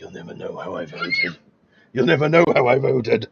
You'll never know how I voted. You'll never know how I voted.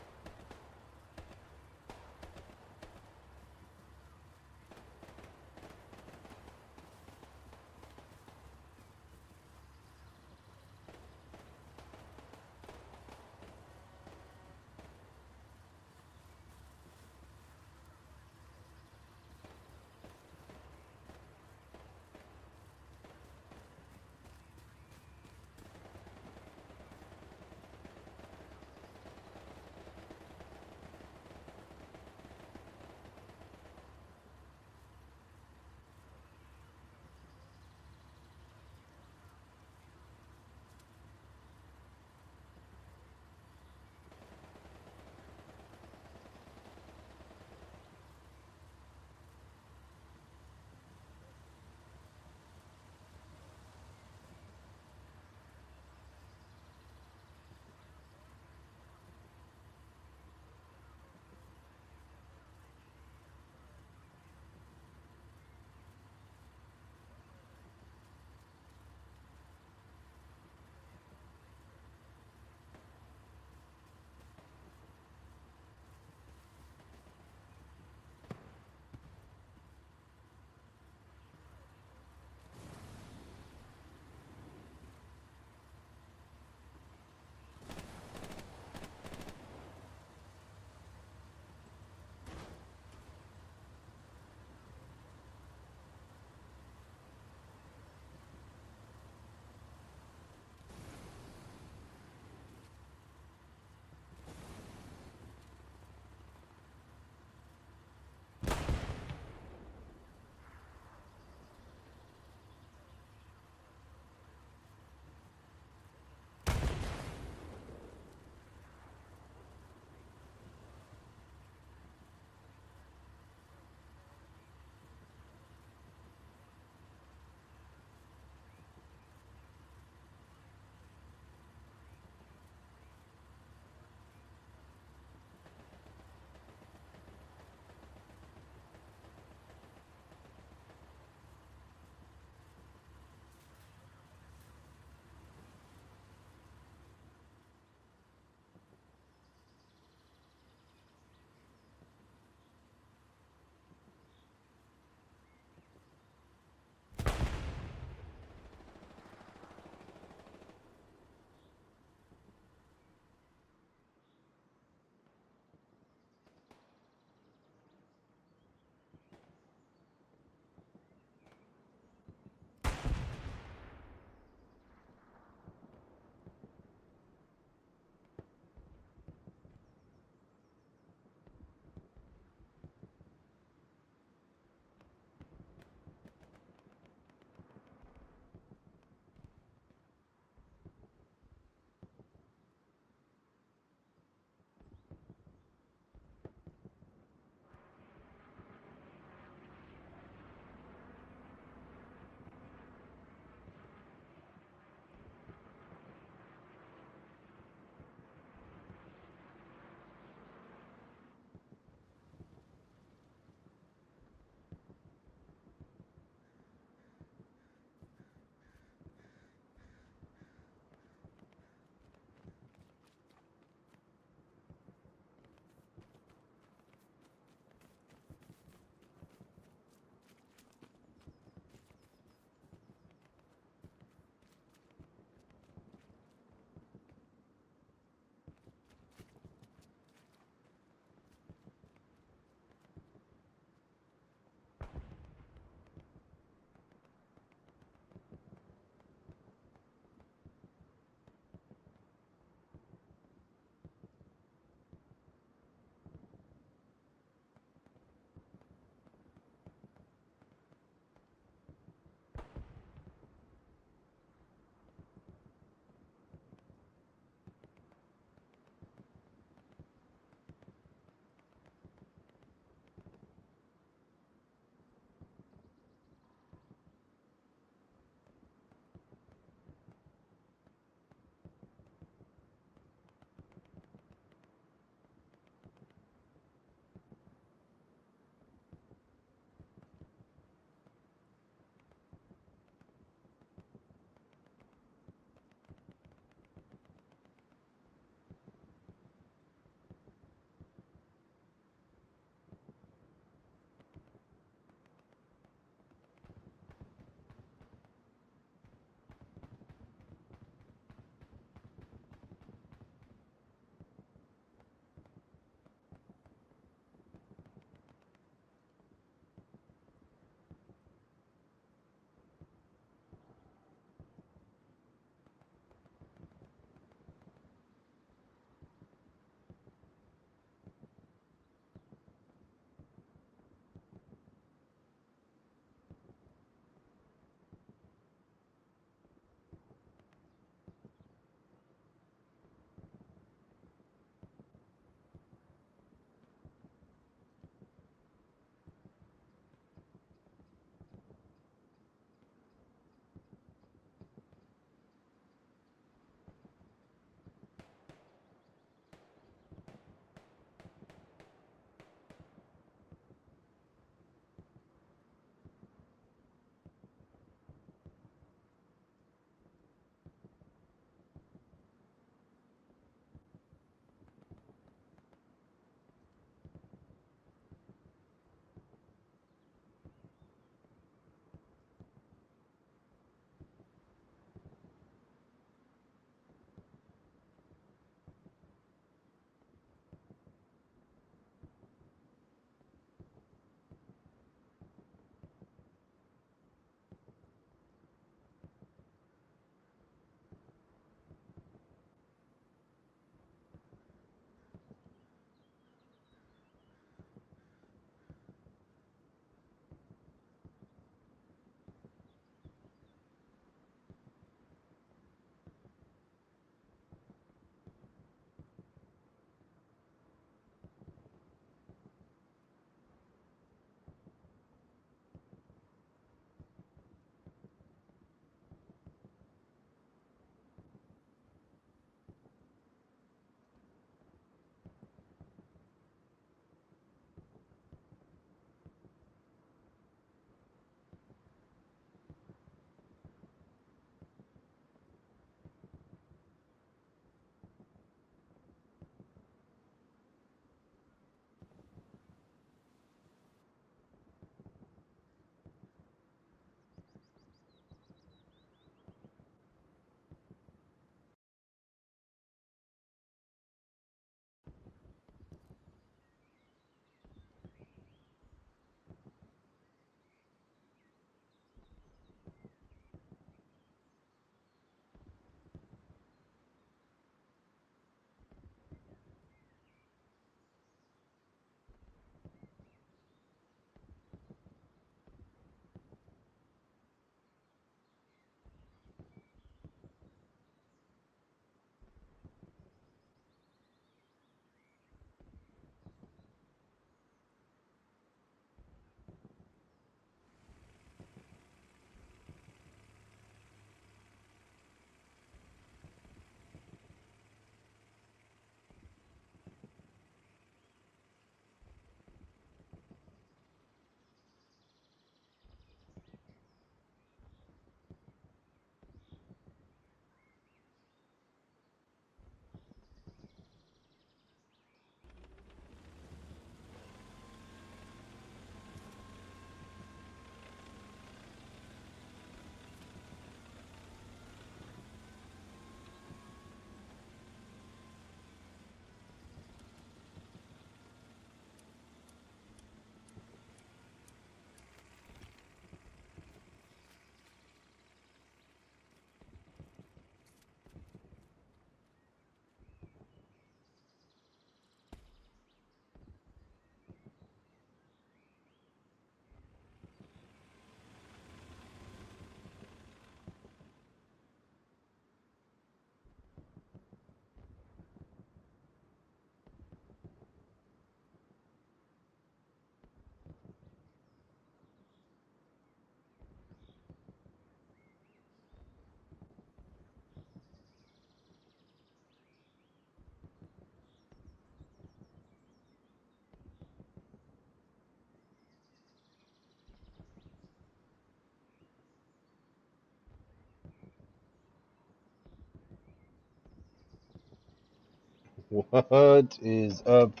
What is up,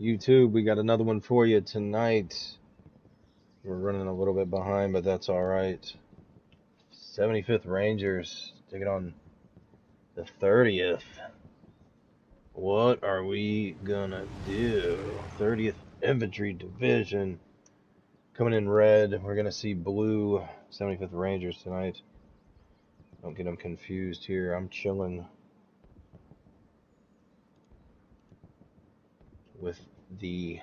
YouTube? We got another one for you tonight. We're running a little bit behind, but that's all right. 75th Rangers taking on the 30th. What are we gonna do? 30th Infantry Division coming in red. We're gonna see blue 75th Rangers tonight. Don't get them confused here. I'm chilling with the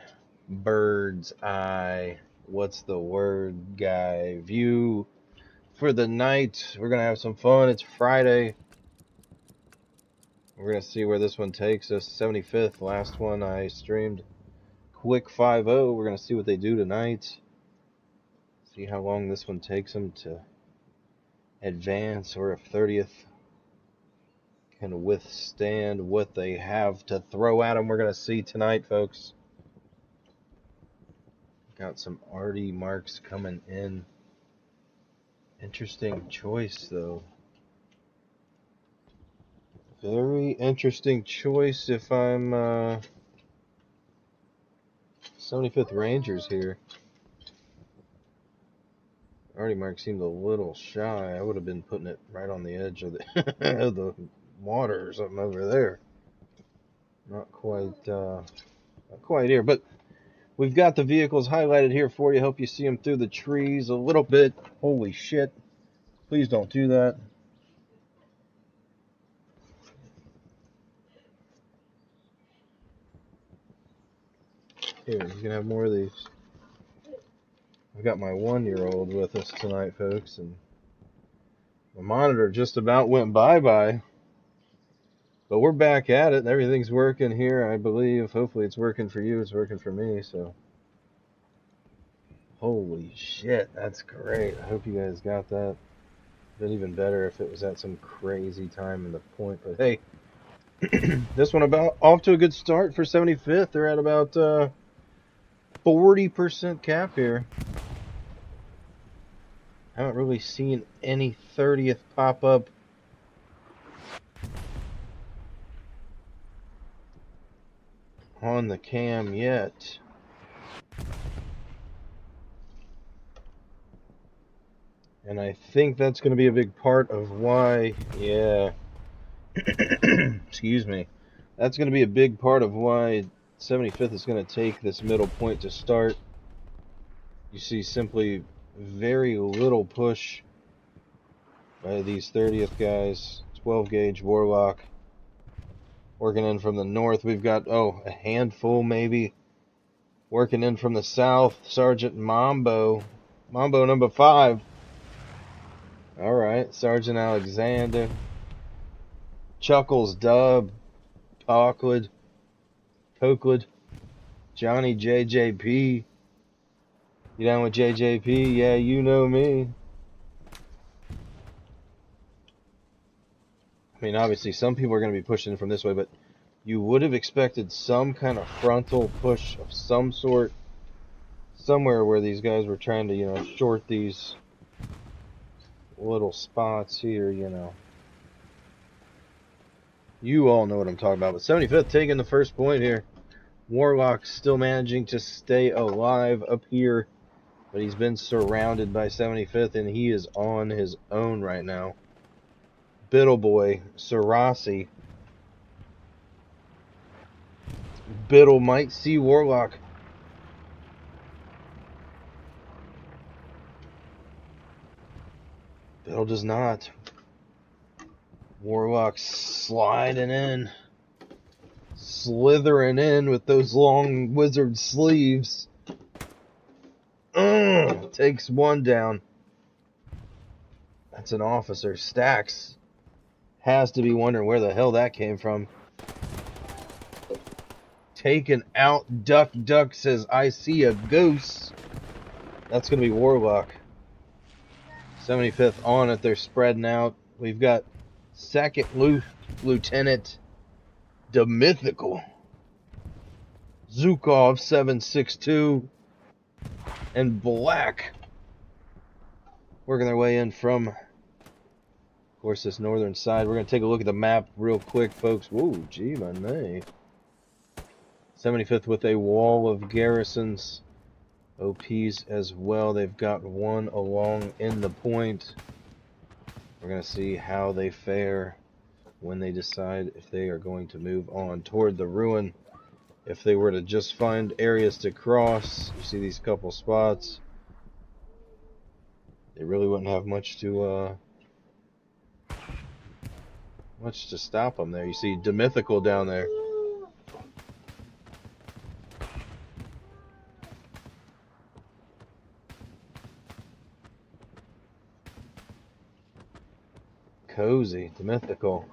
bird's eye, what's the word guy view for the night. We're gonna have some fun. It's Friday. We're gonna see where this one takes us. 75th, last one I streamed quick 5-0. We're gonna see what they do tonight, see how long this one takes them to advance, or if 30th can withstand what they have to throw at them. We're gonna see tonight, folks. Got some arty marks coming in. Interesting choice, though. Very interesting choice if I'm 75th Rangers here. Arty mark seemed a little shy. I would have been putting it right on the edge of the, of the water or something over there. Not quite here, but we've got the vehicles highlighted here for you. Hope you see them through the trees a little bit. Holy shit. Please don't do that. Here, you can have more of these. I've got my 1-year-old with us tonight, folks, and the monitor just about went bye-bye. But we're back at it, and everything's working here, I believe. Hopefully it's working for you. It's working for me, so. Holy shit, that's great. I hope you guys got that. Been even better if it was at some crazy time in the point. But hey, this one about off to a good start for 75th. They're at about 40% cap here. Haven't really seen any 30th pop up on the cam yet. And I think that's going to be a big part of why, yeah, excuse me, that's going to be a big part of why 75th is going to take this middle point to start. You see simply very little push by these 30th guys. 12 gauge Warlock working in from the north. We've got, a handful maybe working in from the south. Sergeant Mambo number 5. All right, Sergeant Alexander, Chuckles, Dub, Cockwood, Johnny JJP. You down with JJP? Yeah, you know me. I mean, obviously, some people are going to be pushing from this way, but you would have expected some kind of frontal push of some sort somewhere where these guys were trying to, short these little spots here, You all know what I'm talking about. But 75th taking the first point here. Warlock still managing to stay alive up here, but he's been surrounded by 75th, and he is on his own right now. Biddle Boy, Sarasi. Biddle might see Warlock. Biddle does not. Warlock sliding in. Slithering in with those long wizard sleeves. Takes one down. That's an officer. Stacks has to be wondering where the hell that came from. Taken out. Duck says, I see a goose. That's going to be Warlock. 75th on it. They're spreading out. We've got Second Lieutenant the Mythical Zukov 762 and Black working their way in from course, this northern side. We're going to take a look at the map real quick, folks. Whoa, gee, my nay. 75th with a wall of garrisons. OPs as well. They've got one along in the point. We're going to see how they fare when they decide if they are going to move on toward the ruin. If they were to just find areas to cross, you see these couple spots, they really wouldn't have much to stop them there. You see Demythical down there. Cozy, Demythical.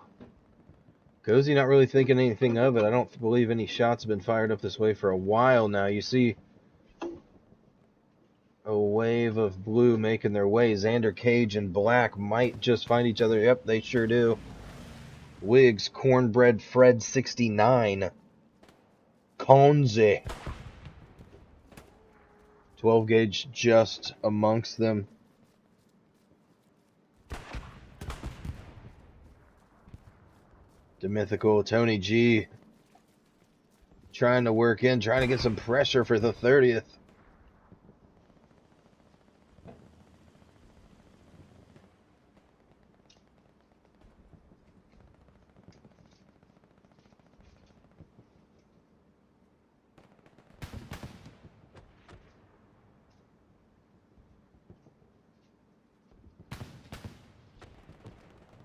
Cozy not really thinking anything of it. I don't believe any shots have been fired up this way for a while now. You see a wave of blue making their way. Xander Cage and Black might just find each other. Yep, they sure do. Wiggs, Cornbread Fred 69. Conze. 12 gauge just amongst them. Demythical, Tony G. Trying to work in, trying to get some pressure for the 30th.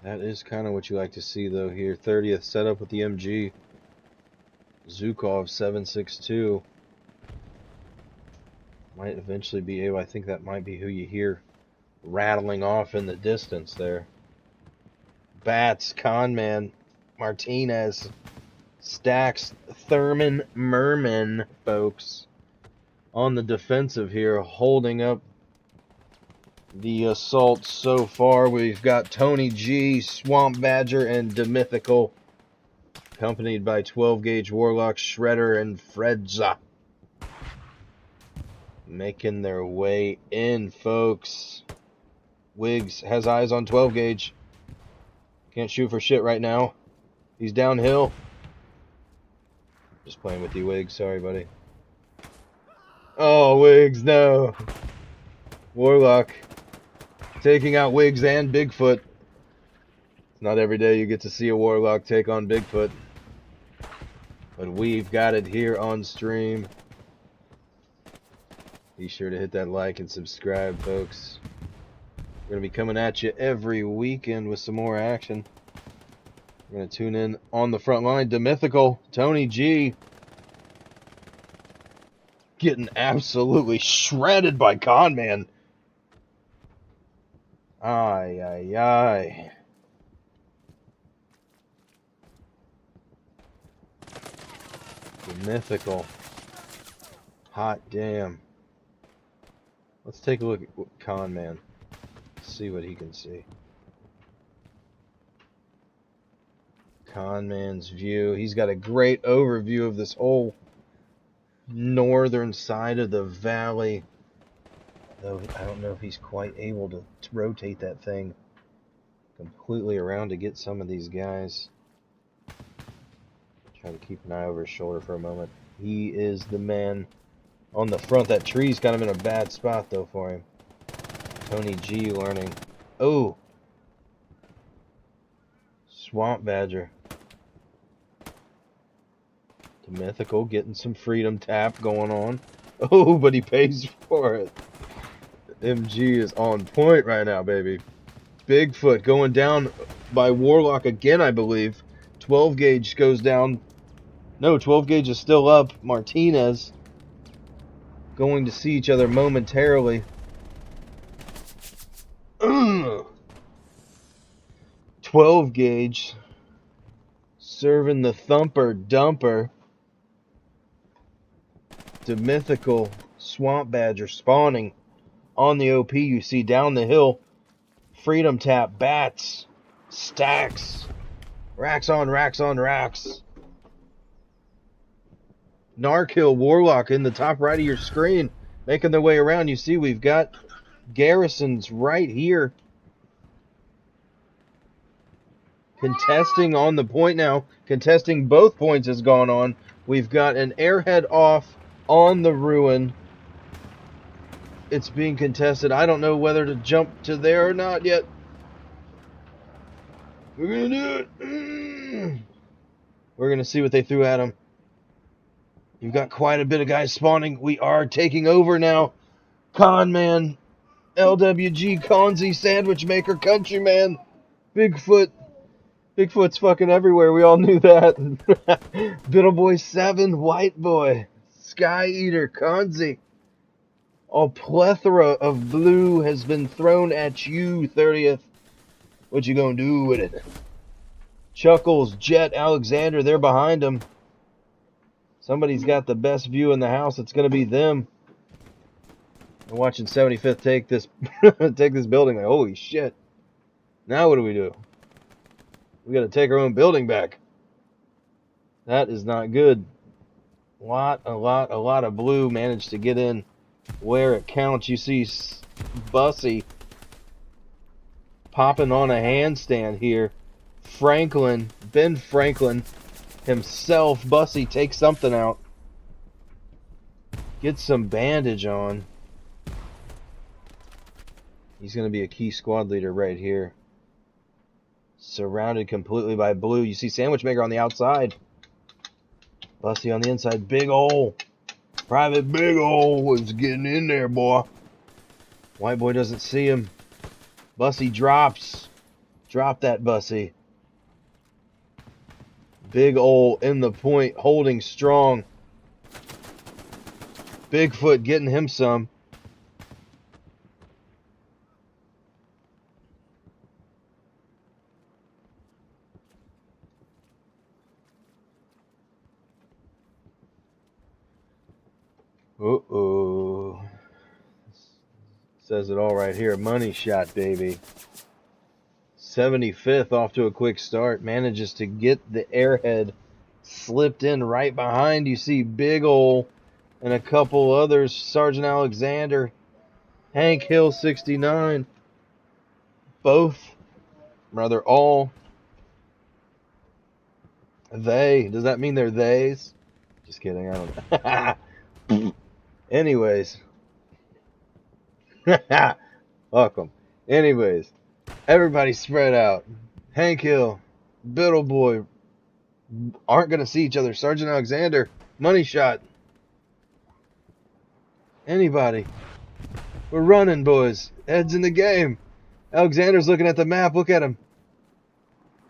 That is kind of what you like to see, though, here. 30th set up with the MG. Zukov 762. Might eventually be able, I think that might be who you hear rattling off in the distance there. Bats, Conman, Martinez, Stacks, Thurman, Merman, folks. On the defensive here, holding up the assault so far. We've got Tony G, Swamp Badger, and Demythical, accompanied by 12 gauge Warlock, Shredder, and Fredza, making their way in, folks. Wiggs has eyes on 12 gauge. Can't shoot for shit right now. He's downhill. Just playing with you, Wiggs. Sorry, buddy. Oh, Wiggs, no. Warlock taking out Wiggs and Bigfoot. It's not every day you get to see a Warlock take on Bigfoot, but we've got it here on stream. Be sure to hit that like and subscribe, folks. We're going to be coming at you every weekend with some more action. We're going to tune in on the front line. Demythical, Tony G, getting absolutely shredded by Conman. Ay, ay, ay. Demythical. Hot damn. Let's take a look at Conman. See what he can see. Conman's view. He's got a great overview of this whole northern side of the valley. Though I don't know if he's quite able to rotate that thing completely around to get some of these guys. Try to keep an eye over his shoulder for a moment. He is the man on the front. That tree's kind of in a bad spot, though, for him. Tony G learning. Oh! Swamp Badger. Demythical getting some freedom tap going on. Oh, but he pays for it. MG is on point right now, baby. Bigfoot going down by Warlock again, I believe. 12 gauge goes down. No, 12 gauge is still up. Martinez going to see each other momentarily. 12 gauge serving the thumper dumper. Demythical, Swamp Badger spawning on the OP. You see down the hill. Freedom tap, bats, stacks, racks on racks on racks. Narkill, Warlock in the top right of your screen, making their way around. You see we've got garrisons right here. Contesting on the point now. Contesting both points has gone on. We've got an airhead off on the ruin. It's being contested. I don't know whether to jump to there or not yet. We're going to do it. We're going to see what they threw at him. You've got quite a bit of guys spawning. We are taking over now. Con Man, LWG, Conzi, Sandwich Maker, Countryman, Bigfoot. Bigfoot's fucking everywhere. We all knew that. Biddleboy 7, White Boy, Sky Eater, Conzi. A plethora of blue has been thrown at you, 30th. What you gonna do with it? Chuckles, Jet, Alexander, they're behind him. Somebody's got the best view in the house. It's gonna be them. I'm watching 75th take this take this building. Like, holy shit. Now what do we do? We gotta take our own building back. That is not good. A lot of blue managed to get in where it counts. You see Bussy popping on a handstand here. Franklin, Ben Franklin himself, Bussy takes something out. Get some bandage on. He's going to be a key squad leader right here. Surrounded completely by blue. You see Sandwich Maker on the outside. Bussy on the inside. Big ol'. Private Big ol' was getting in there, boy. White Boy doesn't see him. Bussy drops. Drop that, Bussy. Big ol' in the point, holding strong. Bigfoot getting him some. Uh-oh. Says it all right here. Money shot, baby. 75th off to a quick start. Manages to get the airhead slipped in right behind. You see Big ol' and a couple others. Sergeant Alexander. Hank Hill 69. Both. Rather all. They. Does that mean they're theys? Just kidding. I don't know. Anyways. Fuck them. Anyways. Everybody spread out. Hank Hill, Biddle Boy aren't going to see each other. Sergeant Alexander, money shot. Anybody. We're running, boys. Heads in the game. Alexander's looking at the map. Look at him.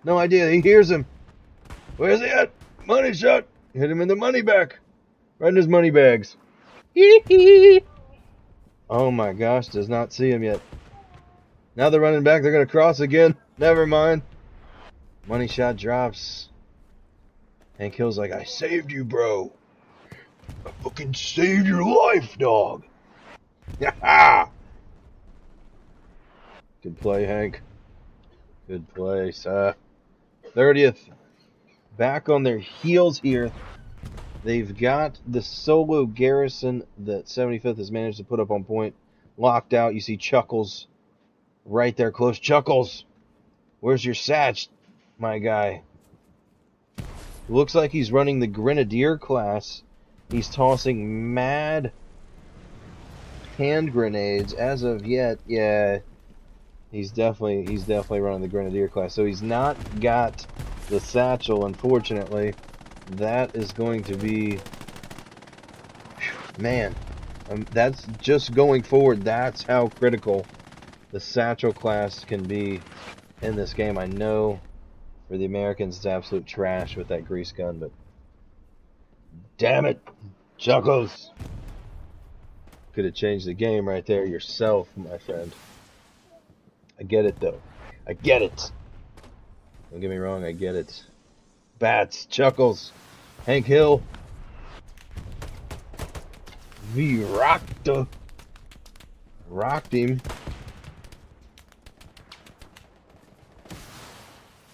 No idea. He hears him. Where's he at? Money shot. Hit him in the money back. Right in his money bags. Oh my gosh. Does not see him yet. Now they're running back. They're going to cross again. Never mind. Money shot drops. Hank Hill's like, I saved you, bro. I fucking saved your life, dog. Good play, Hank. Good play, sir. 30th. Back on their heels here. They've got the solo garrison that 75th has managed to put up on point. Locked out. You see Chuckles right there close. Chuckles, where's your satch, my guy? Looks like he's running the Grenadier class. He's tossing mad hand grenades as of yet. Yeah, he's definitely running the Grenadier class. So he's not got the satchel, unfortunately. That is going to be, man. That's just going forward. That's how critical the satchel class can be in this game. I know for the Americans it's absolute trash with that grease gun, but damn it, Chuckles. Could have changed the game right there yourself, my friend. I get it, though. I get it. Don't get me wrong, I get it. Bats, Chuckles, Hank Hill. We rocked him.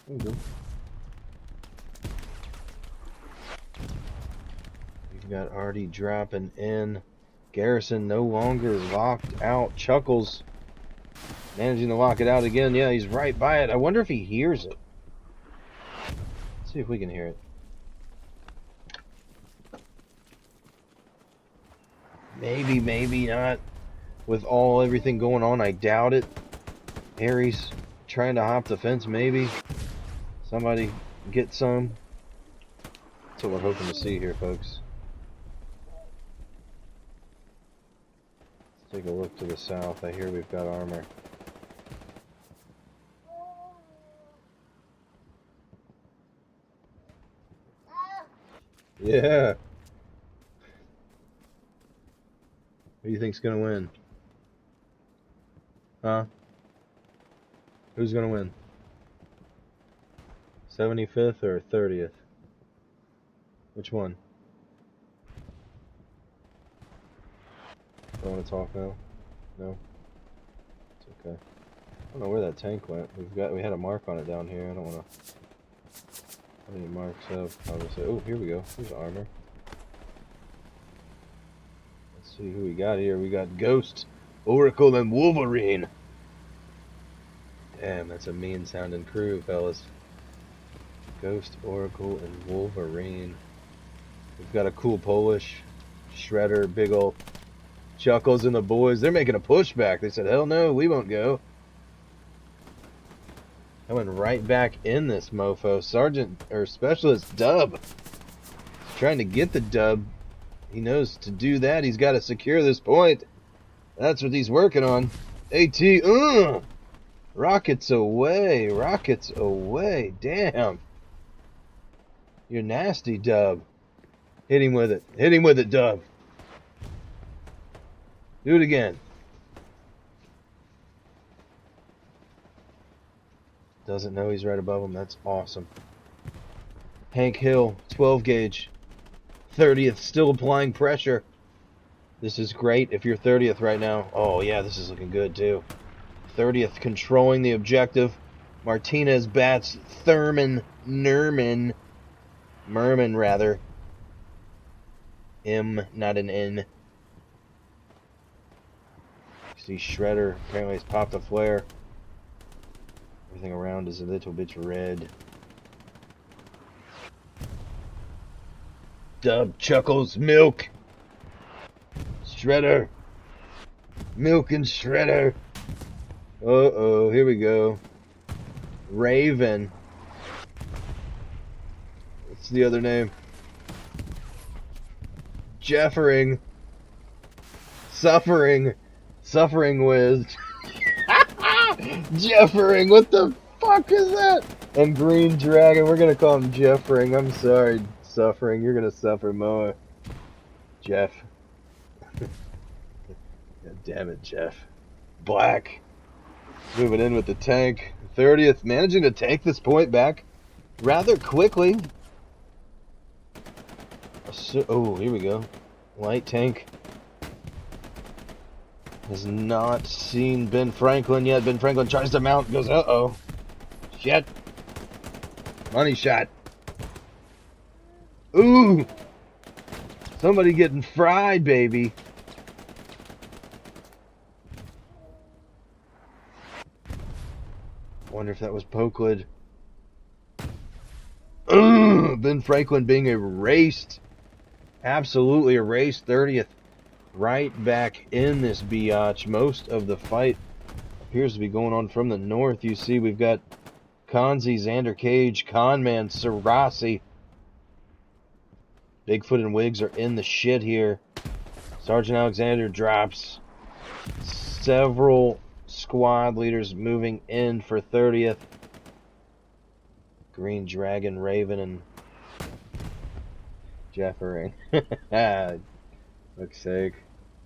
There we go. We've got Artie dropping in. Garrison no longer locked out. Chuckles managing to lock it out again. Yeah, he's right by it. I wonder if he hears it. See if we can hear it. Maybe, maybe not. With everything going on, I doubt it. Harry's trying to hop the fence, maybe. Somebody get some. That's what we're hoping to see here, folks. Let's take a look to the south. I hear we've got armor. Yeah. Who do you think's gonna win? Huh? Who's gonna win? 75th or 30th? Which one? Don't want to talk now? No? It's okay. I don't know where that tank went. We had a mark on it down here. I don't want to. How many marks have? Obviously. Oh, here we go. Here's armor. Let's see who we got here. We got Ghost, Oracle, and Wolverine. Damn, that's a mean sounding crew, fellas. Ghost, Oracle, and Wolverine. We've got a cool Polish Shredder, big ol' Chuckles, and the boys. They're making a pushback. They said, hell no, we won't go. I went right back in this mofo. Sergeant, or Specialist Dub. He's trying to get the dub. He knows to do that, he's got to secure this point. That's what he's working on. AT, rockets away, rockets away. Damn. You're nasty, Dub. Hit him with it. Hit him with it, Dub. Do it again. Doesn't know he's right above him. That's awesome. Hank Hill, 12 gauge. 30th, still applying pressure. This is great if you're 30th right now. Oh, yeah, this is looking good, too. 30th controlling the objective. Martinez bats Merman, rather. M, not an N. See Shredder, apparently he's popped a flare. Everything around is a little bit red. Dub, Chuckles, Milk. Shredder. Milk and Shredder. Uh-oh, here we go. Raven. What's the other name? Jeffering. Suffering. Suffering Wiz. Jeffering, what the fuck is that? And Green Dragon, we're gonna call him Jeffering. I'm sorry, Suffering. You're gonna suffer more. Jeff. God damn it, Jeff. Black. Moving in with the tank. 30th, managing to take this point back rather quickly. Oh, here we go. Light tank has not seen Ben Franklin yet. Ben Franklin tries to mount, goes, uh-oh. Shit. Money shot. Ooh. Somebody getting fried, baby. Wonder if that was Pokelid. Ben Franklin being erased. Absolutely erased. 30th. Right back in this biatch. Most of the fight appears to be going on from the north. You see we've got Kanzi, Xander Cage, Conman, Sarasi. Bigfoot and Wiggs are in the shit here. Sergeant Alexander drops. Several squad leaders moving in for 30th. Green Dragon, Raven, and Jeffering. Fuck's sake.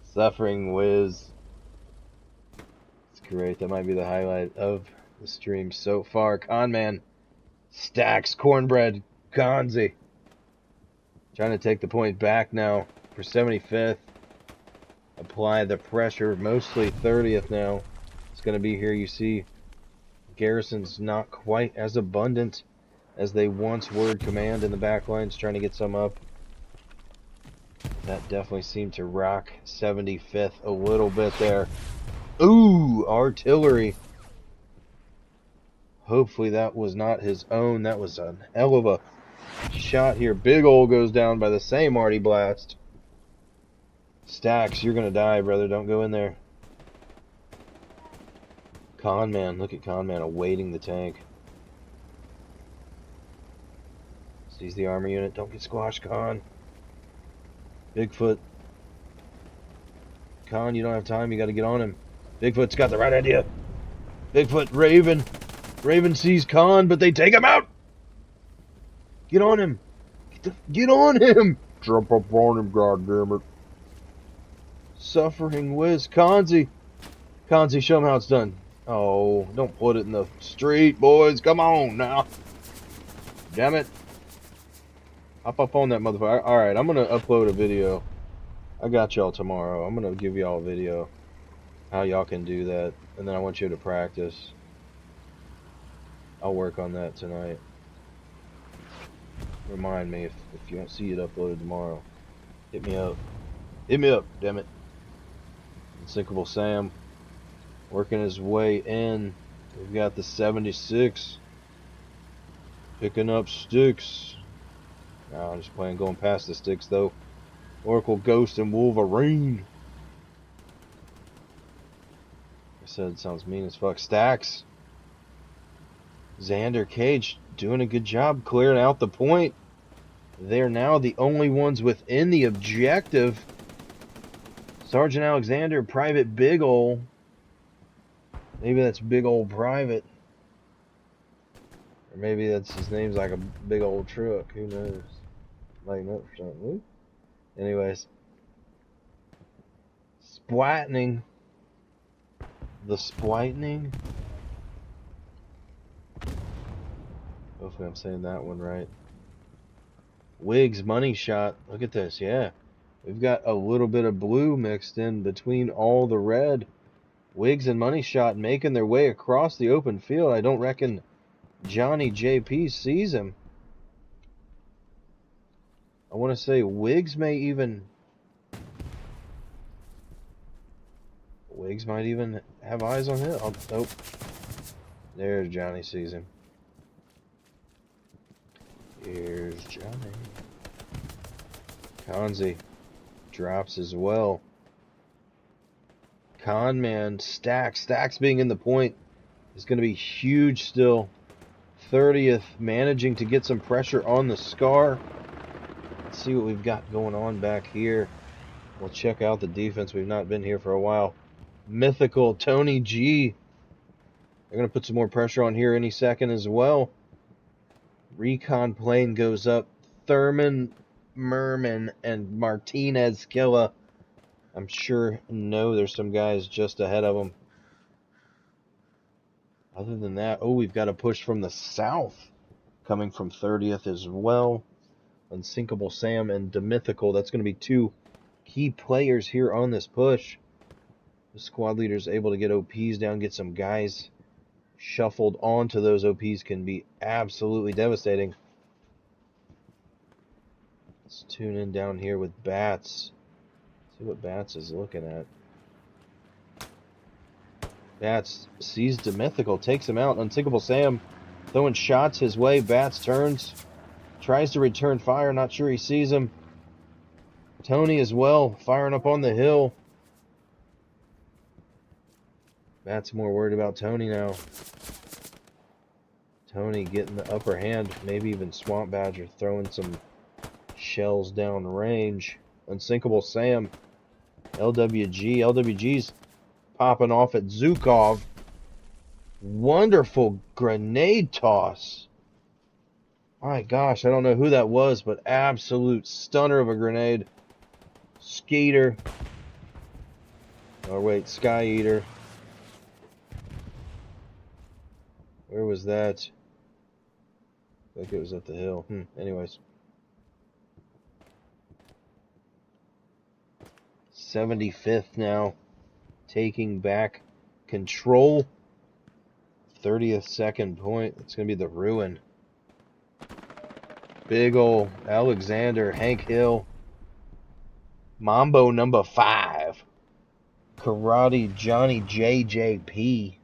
Suffering Wiz. It's great. That might be the highlight of the stream so far. Conman. Stacks. Cornbread. Kanzi. Trying to take the point back now for 75th. Apply the pressure. Mostly 30th now. It's going to be here. You see Garrison's not quite as abundant as they once were. Command in the back lines trying to get some up. That definitely seemed to rock 75th a little bit there. Ooh, artillery. Hopefully that was not his own. That was a hell of a shot here. Big ol' goes down by the same Artie Blast. Stacks, you're gonna die, brother. Don't go in there. Conman, look at Conman awaiting the tank. Sees the armor unit. Don't get squashed, Con. Bigfoot. Con, you don't have time. You got to get on him. Bigfoot's got the right idea. Bigfoot, Raven. Raven sees Con, but they take him out. Get on him. Get on him. Jump up on him, goddammit. Suffering Wiz. Konzi. Konzi, show him how it's done. Oh, don't put it in the street, boys. Come on now. Damn it. Hop up on that motherfucker. Alright, I'm going to upload a video. I got y'all tomorrow. I'm going to give y'all a video. How y'all can do that. And then I want you to practice. I'll work on that tonight. Remind me if you don't see it uploaded tomorrow. Hit me up. Hit me up, damn it. Unsinkable Sam. Working his way in. We've got the 76. Picking up sticks. No, I'm just playing going past the sticks though. Oracle, Ghost, and Wolverine. I said it sounds mean as fuck. Stacks. Xander, Cage doing a good job clearing out the point. They're now the only ones within the objective. Sergeant Alexander, Private Big Ol'. Maybe that's Big Ol' Private. Or maybe that's his name's like a big old truck. Who knows? Lighting up for something. Anyways. Splattening. The Splightning. Hopefully I'm saying that one right. Wiggs money shot. Look at this. Yeah. We've got a little bit of blue mixed in between all the red. Wiggs and money shot making their way across the open field. I don't reckon Johnny JP sees him. I want to say Wiggs may even... Wiggs might even have eyes on him. Oh, there's Johnny sees him. Here's Johnny. Konzi drops as well. Conman, Stacks being in the point is going to be huge still. 30th managing to get some pressure on the Scar. Let's see what we've got going on back here. We'll check out the defense. We've not been here for a while. Mythical Tony G. They're going to put some more pressure on here any second as well. Recon plane goes up. Thurman, Merman, and Martinez Killa. I'm sure there's some guys just ahead of them. Other than that, oh, we've got a push from the south coming from 30th as well. Unsinkable Sam and Demythical. That's going to be two key players here on this push. The squad leader's able to get OPs down, get some guys shuffled onto those OPs can be absolutely devastating. Let's tune in down here with Bats. See what Bats is looking at. Bats sees Demythical, takes him out. Unsinkable Sam throwing shots his way. Bats turns, tries to return fire. Not sure he sees him. Tony as well, firing up on the hill. Bats more worried about Tony now. Tony getting the upper hand. Maybe even Swamp Badger throwing some shells down range. Unsinkable Sam. LWG. LWG's popping off at Zukov. Wonderful grenade toss. My gosh, I don't know who that was, but absolute stunner of a grenade. Skeeter. Oh wait, Sky Eater. Where was that? I think it was at the hill. Anyways. 75th now. Taking back control. 30th second point. It's going to be the Ruin. Big ol' Alexander, Hank Hill. Mambo number 5. Karate Johnny JJP.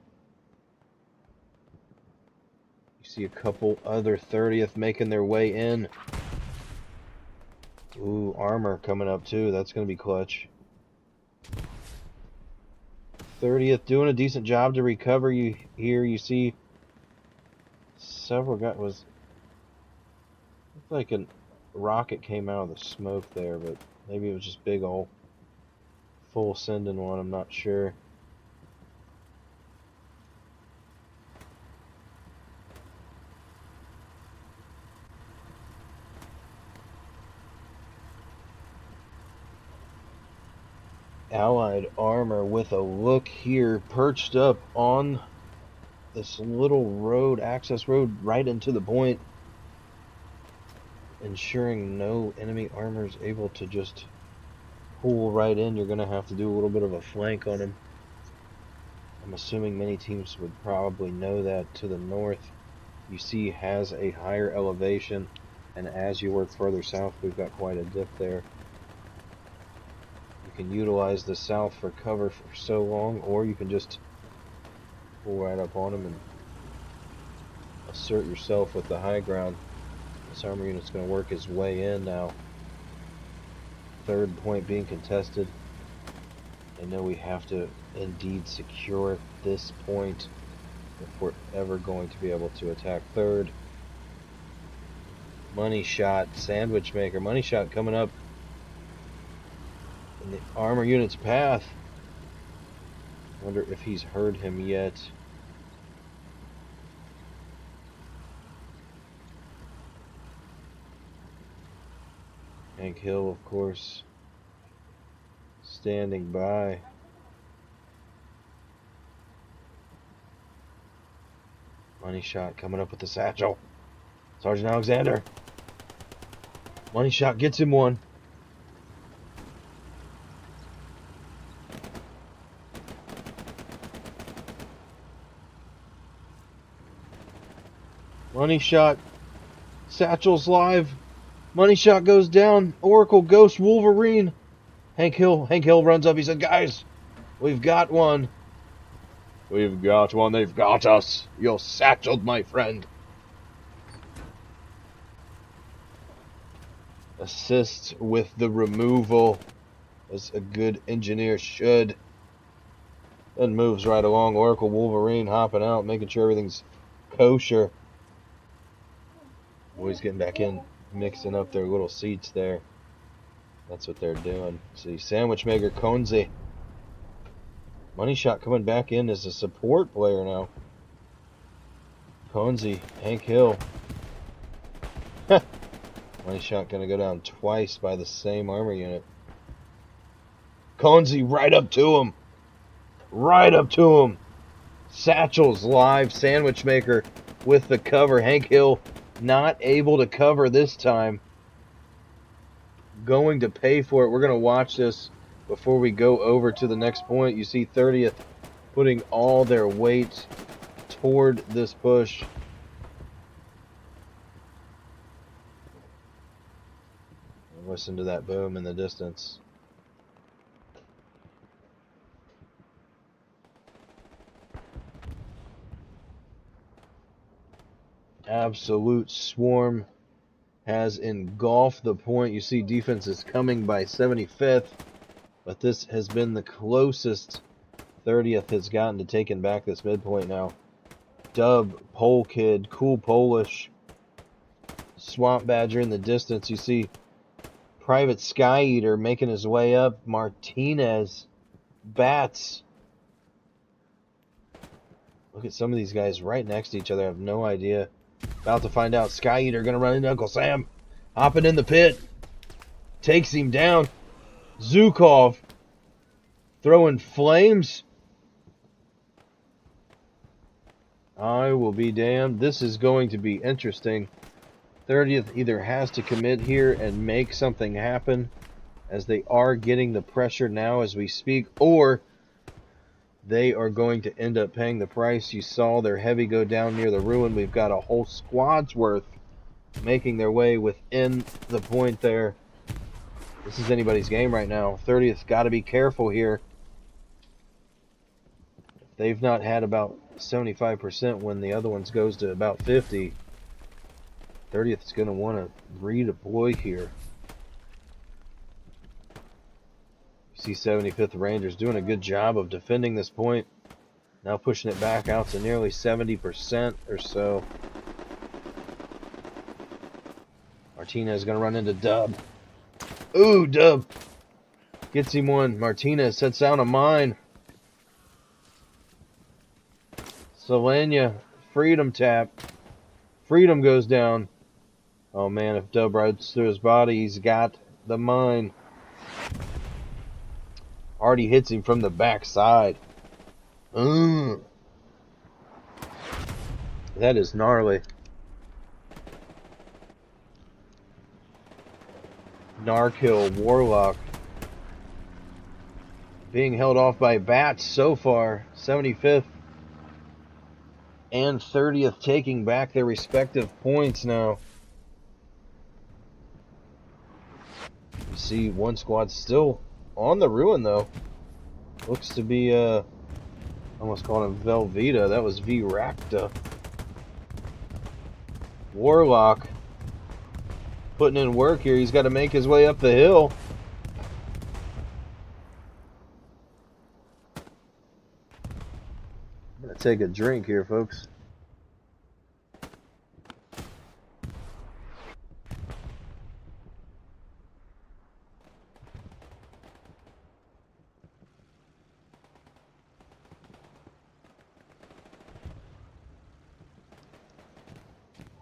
You See a couple other 30th making their way in. Ooh, armor coming up too. That's going to be clutch. 30th doing a decent job to recover. You here you see several guys. Looked like a rocket came out of the smoke there, but maybe it was just big ol' full sending one. I'm not sure. Allied armor with a look here, perched up on this little road, access road, right into the point, ensuring no enemy armor is able to just pull right in. You're going to have to do a little bit of a flank on him. I'm assuming many teams would probably know that. To the north, you see, has a higher elevation, and as you work further south, we've got quite a dip there. You can utilize the south for cover for so long, or you can just pull right up on them and assert yourself with the high ground. This armor unit's going to work his way in now. Third point being contested. I know we have to indeed secure this point if we're ever going to be able to attack third. Money shot, sandwich maker. Money shot coming up in the armor unit's path. Wonder if he's heard him yet. Hank Hill, of course, standing by. Money shot coming up with the satchel. Sergeant Alexander. Money shot gets him one. Money shot. Satchel's live. Money shot goes down. Oracle Ghost Wolverine. Hank Hill runs up. He said, "Guys, we've got one. We've got one. They've got us. You're satcheled, my friend." Assists with the removal, as a good engineer should. Then moves right along. Oracle Wolverine hopping out, making sure everything's kosher. Boys getting back in, mixing up their little seats there. That's what they're doing. See, sandwich maker Conzi. Money shot coming back in as a support player now. Conzi, Hank Hill. Money shot gonna go down twice by the same armor unit. Conzi right up to him. Right up to him. Satchel's live. Sandwich maker with the cover. Hank Hill not able to cover this time. Going to pay for it. We're going to watch this before we go over to the next point. You see 30th putting all their weight toward this push. Listen to that boom in the distance. Absolute swarm has engulfed the point. You see defense is coming by 75th, but this has been the closest 30th has gotten to taking back this midpoint now. Dub, Pole Kid, Cool Polish, Swamp Badger in the distance. You see Private Sky Eater making his way up. Martinez, Bats. Look at some of these guys right next to each other. I have no idea. About to find out. Sky Eater going to run into Uncle Sam. Hopping in the pit. Takes him down. Zukov throwing flames. I will be damned. This is going to be interesting. 30th either has to commit here and make something happen, as they are getting the pressure now as we speak, or they are going to end up paying the price. You saw their heavy go down near the ruin. We've got a whole squad's worth making their way within the point there. This is anybody's game right now. 30th's got to be careful here. they've not had about 75% when the other ones goes to about 50. 30th is going to want to redeploy here. You see 75th Rangers doing a good job of defending this point. Now pushing it back out to nearly 70% or so. Martinez is going to run into Dub. Ooh, Dub gets him one. Martinez sets down a mine. Selenia, Freedom tap. Freedom goes down. Oh man, if Dub rides through his body, he's got the mine. Already hits him from the backside. That is gnarly. Narkill, Warlock being held off by Bats so far. 75th and 30th taking back their respective points now. You see one squad still on the ruin though. Looks to be almost called him Velveeta. That was V-Racta. Warlock putting in work here. He's got to make his way up the hill. I'm going to take a drink here, folks.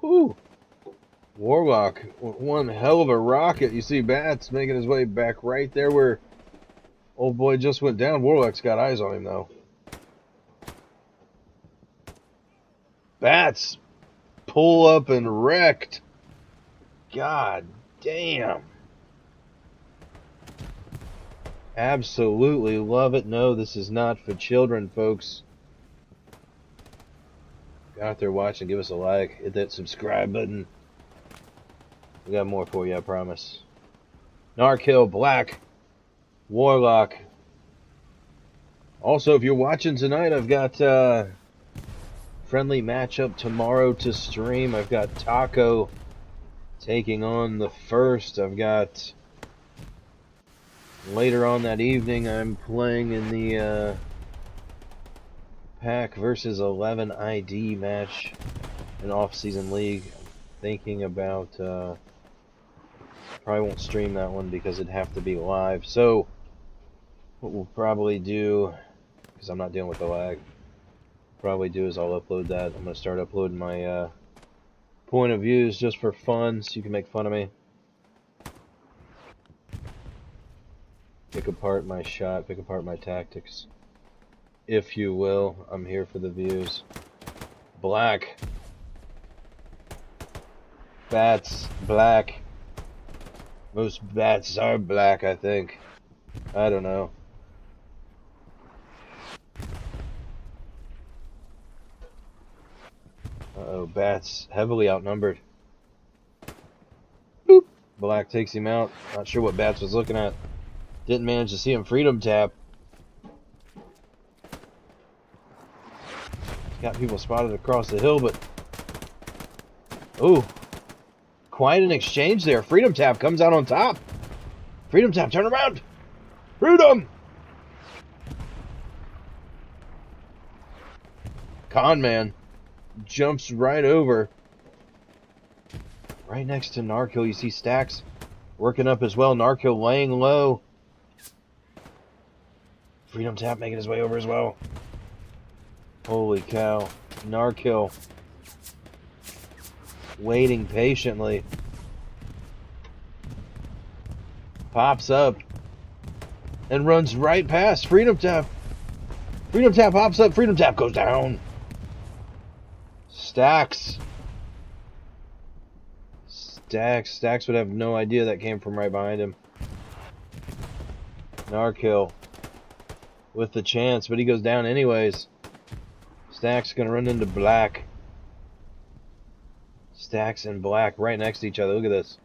Whew. Warlock, one hell of a rocket. You see Bats making his way back right there where old boy just went down. Warlock's got eyes on him, though. Bats pull up and wrecked. God damn. Absolutely love it. No, this is not for children, folks. Get out there watching, give us a like, hit that subscribe button. We got more for you, I promise. Narkill, Black, Warlock. Also, if you're watching tonight, I've got friendly matchup tomorrow to stream. I've got Taco taking on the First. I've got later on that evening, I'm playing in the Pack versus 11 ID match, an off-season league. I'm thinking about probably won't stream that one because it'd have to be live. So what we'll probably do, because I'm not dealing with the lag, probably do is I'll upload that. I'm going to start uploading my point of views just for fun, so you can make fun of me. Pick apart my shot, pick apart my tactics, if you will. I'm here for the views. Black. Bats, black. Most bats are black, I think. I don't know. Uh-oh, Bats heavily outnumbered. Boop. Black takes him out. Not sure what Bats was looking at. Didn't manage to see him freedom tap. Got people spotted across the hill, but... Ooh. Quite an exchange there. Freedom tap comes out on top. Freedom tap, turn around. Freedom! Con Man jumps right over. Right next to Narkill, you see Stacks working up as well. Narkill laying low. Freedom tap making his way over as well. Holy cow. Narkill waiting patiently. Pops up and runs right past Freedom tap. Freedom tap pops up. Freedom tap goes down. Stacks would have no idea that came from right behind him. Narkill with the chance, but he goes down anyways. Stacks gonna run into Black. Stacks and Black right next to each other. Look at this.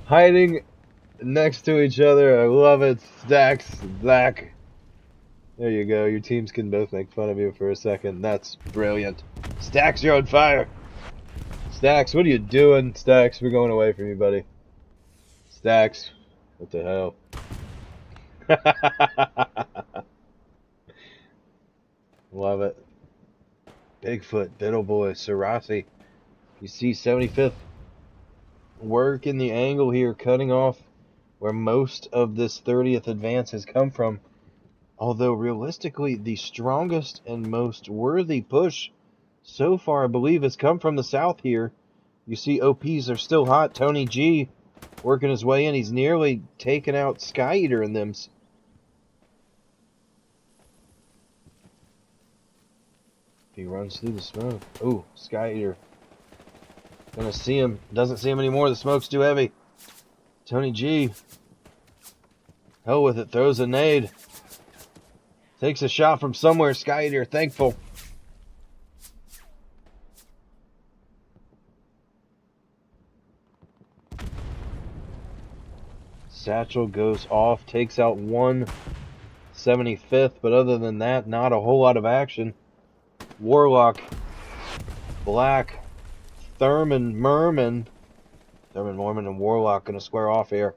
Hiding next to each other. I love it. Stacks, Black. There you go. Your teams can both make fun of you for a second. That's brilliant. Stacks, you're on fire. Stacks, what are you doing? Stacks, we're going away from you, buddy. Stacks, what the hell? Love it. Bigfoot, Biddle Boy, Sarasi. You see 75th working the angle here, cutting off where most of this 30th advance has come from. Although realistically, the strongest and most worthy push so far, I believe, has come from the south here. You see OPs are still hot. Tony G working his way in. He's nearly taken out Sky Eater in them. He runs through the smoke. Ooh, Sky Eater. Gonna see him. Doesn't see him anymore. The smoke's too heavy. Tony G. Hell with it. Throws a nade. Takes a shot from somewhere. Sky Eater thankful. Satchel goes off. Takes out 175th. But other than that, not a whole lot of action. Warlock. Black. Thurman, Merman, and Warlock gonna square off here.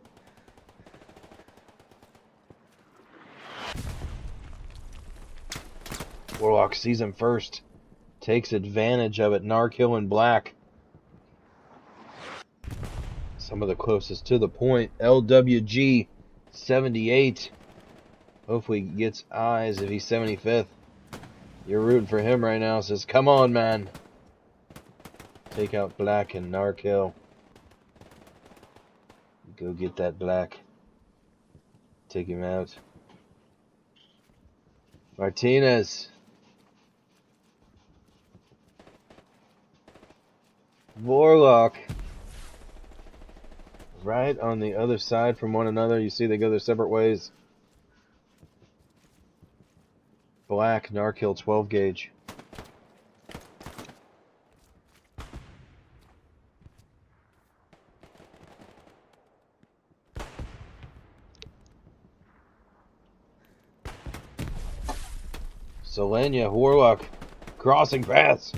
Warlock sees him first, takes advantage of it. Narkill and Black, some of the closest to the point. LWG 78. Hopefully he gets eyes if he's 75th. You're rooting for him right now. Says, come on, man. Take out Black and Narkill. Go get that Black. Take him out. Martinez. Warlock. Right on the other side from one another. You see they go their separate ways. Black, Narkill, 12 gauge. Selenia, Warlock, crossing paths.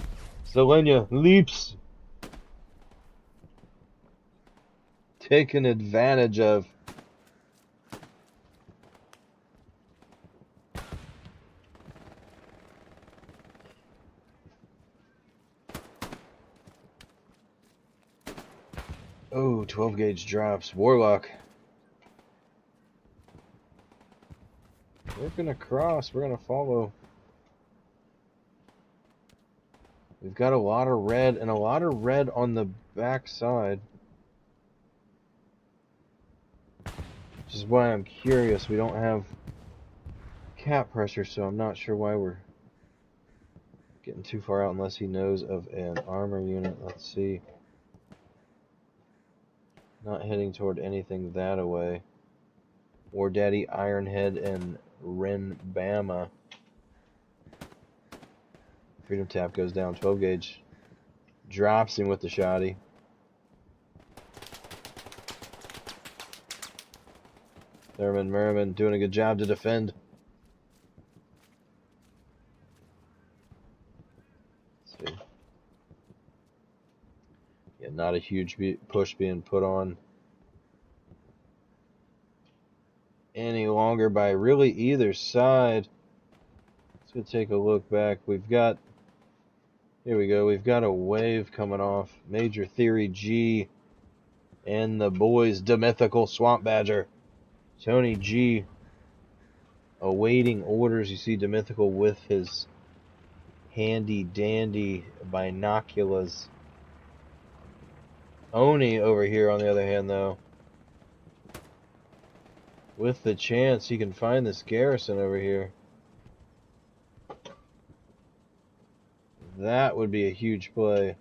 Selenia leaps. Taken advantage of. Oh, 12 gauge drops. Warlock. We're gonna cross. We're gonna follow. We've got a lot of red and a lot of red on the back side. Which is why I'm curious. We don't have cap pressure, so I'm not sure why we're getting too far out unless he knows of an armor unit. Let's see. Not heading toward anything that away. War Daddy, Ironhead, and Ren Bama. Freedom Tap goes down. 12 gauge. Drops him with the shotty. Thurman Merman doing a good job to defend. Let's see. Yeah, not a huge push being put on any longer by really either side. Let's go take a look back. We've got, here we go, we've got a wave coming off. Major Theory G and the boys, Demythical Swamp Badger. Tony G awaiting orders. You see Demythical with his handy dandy binoculars. Oni over here on the other hand though, with the chance he can find this garrison over here. That would be a huge play.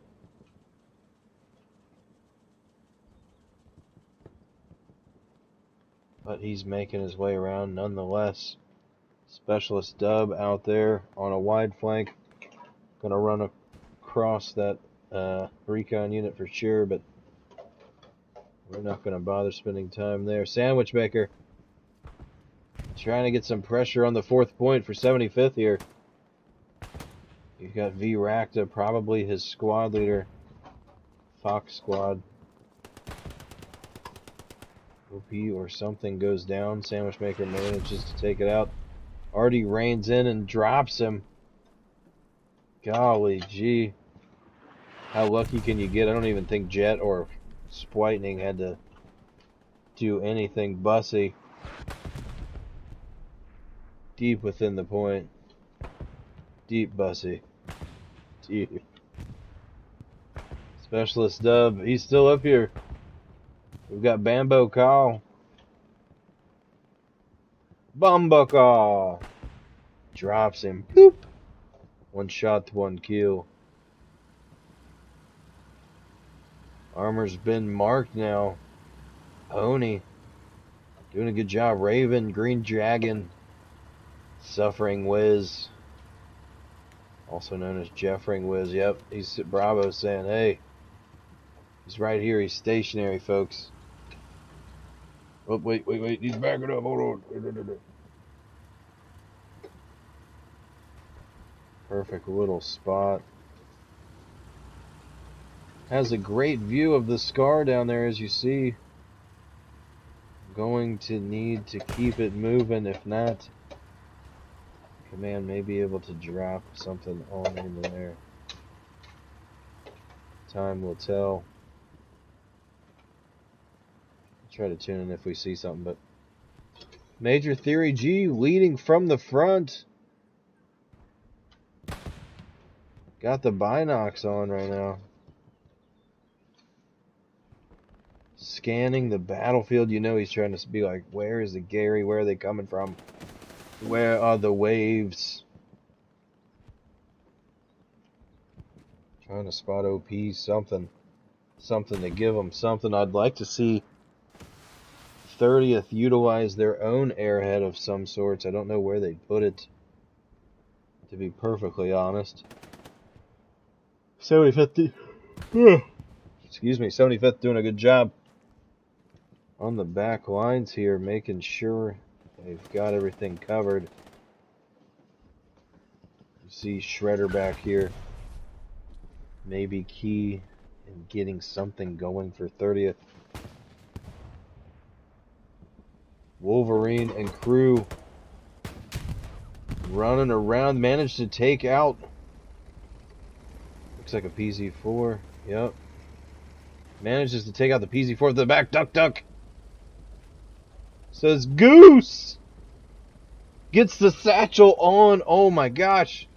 But he's making his way around nonetheless. Specialist Dub out there on a wide flank. Gonna run across that recon unit for sure, but We're not going to bother spending time there. Sandwich maker. Trying to get some pressure on the 4th point for 75th here. You've got V Racta, probably his squad leader. Fox squad. OP or something goes down. Sandwich maker manages to take it out. Artie reins in and drops him. Golly gee. How lucky can you get? I don't even think Jet or Splightning had to do anything. Bussy. Deep within the point. Deep Bussy. Deep. Specialist Dub. He's still up here. We've got Bambo Kyle. Bumbuckle. Drops him. Boop. 1 shot to 1 kill. Armor's been marked now. Pony. Doing a good job. Raven. Green Dragon. Suffering Wiz. Also known as Jeffering Wiz. Yep. He's Bravo saying, hey. He's right here. He's stationary, folks. Oh, wait. He's backing up. Hold on. Perfect little spot. Has a great view of the scar down there, as you see. Going to need to keep it moving. If not, Command may be able to drop something on in there. Time will tell. Try to tune in if we see something, but Major Theory G leading from the front. Got the binocs on right now. Scanning the battlefield. You know he's trying to be like, where is the Gary? Where are they coming from? Where are the waves? Trying to spot OP something. Something to give them something. I'd like to see 30th utilize their own airhead of some sorts. I don't know where they'd put it, to be perfectly honest. 75th, excuse me, 75th doing a good job on the back lines here, making sure they've got everything covered. You see Shredder back here, maybe key in getting something going for 30th. Wolverine and crew running around, managed to take out, looks like a PZ4, yep. Manages to take out the PZ4 to the back, duck. Says Goose! Gets the satchel on, oh my gosh.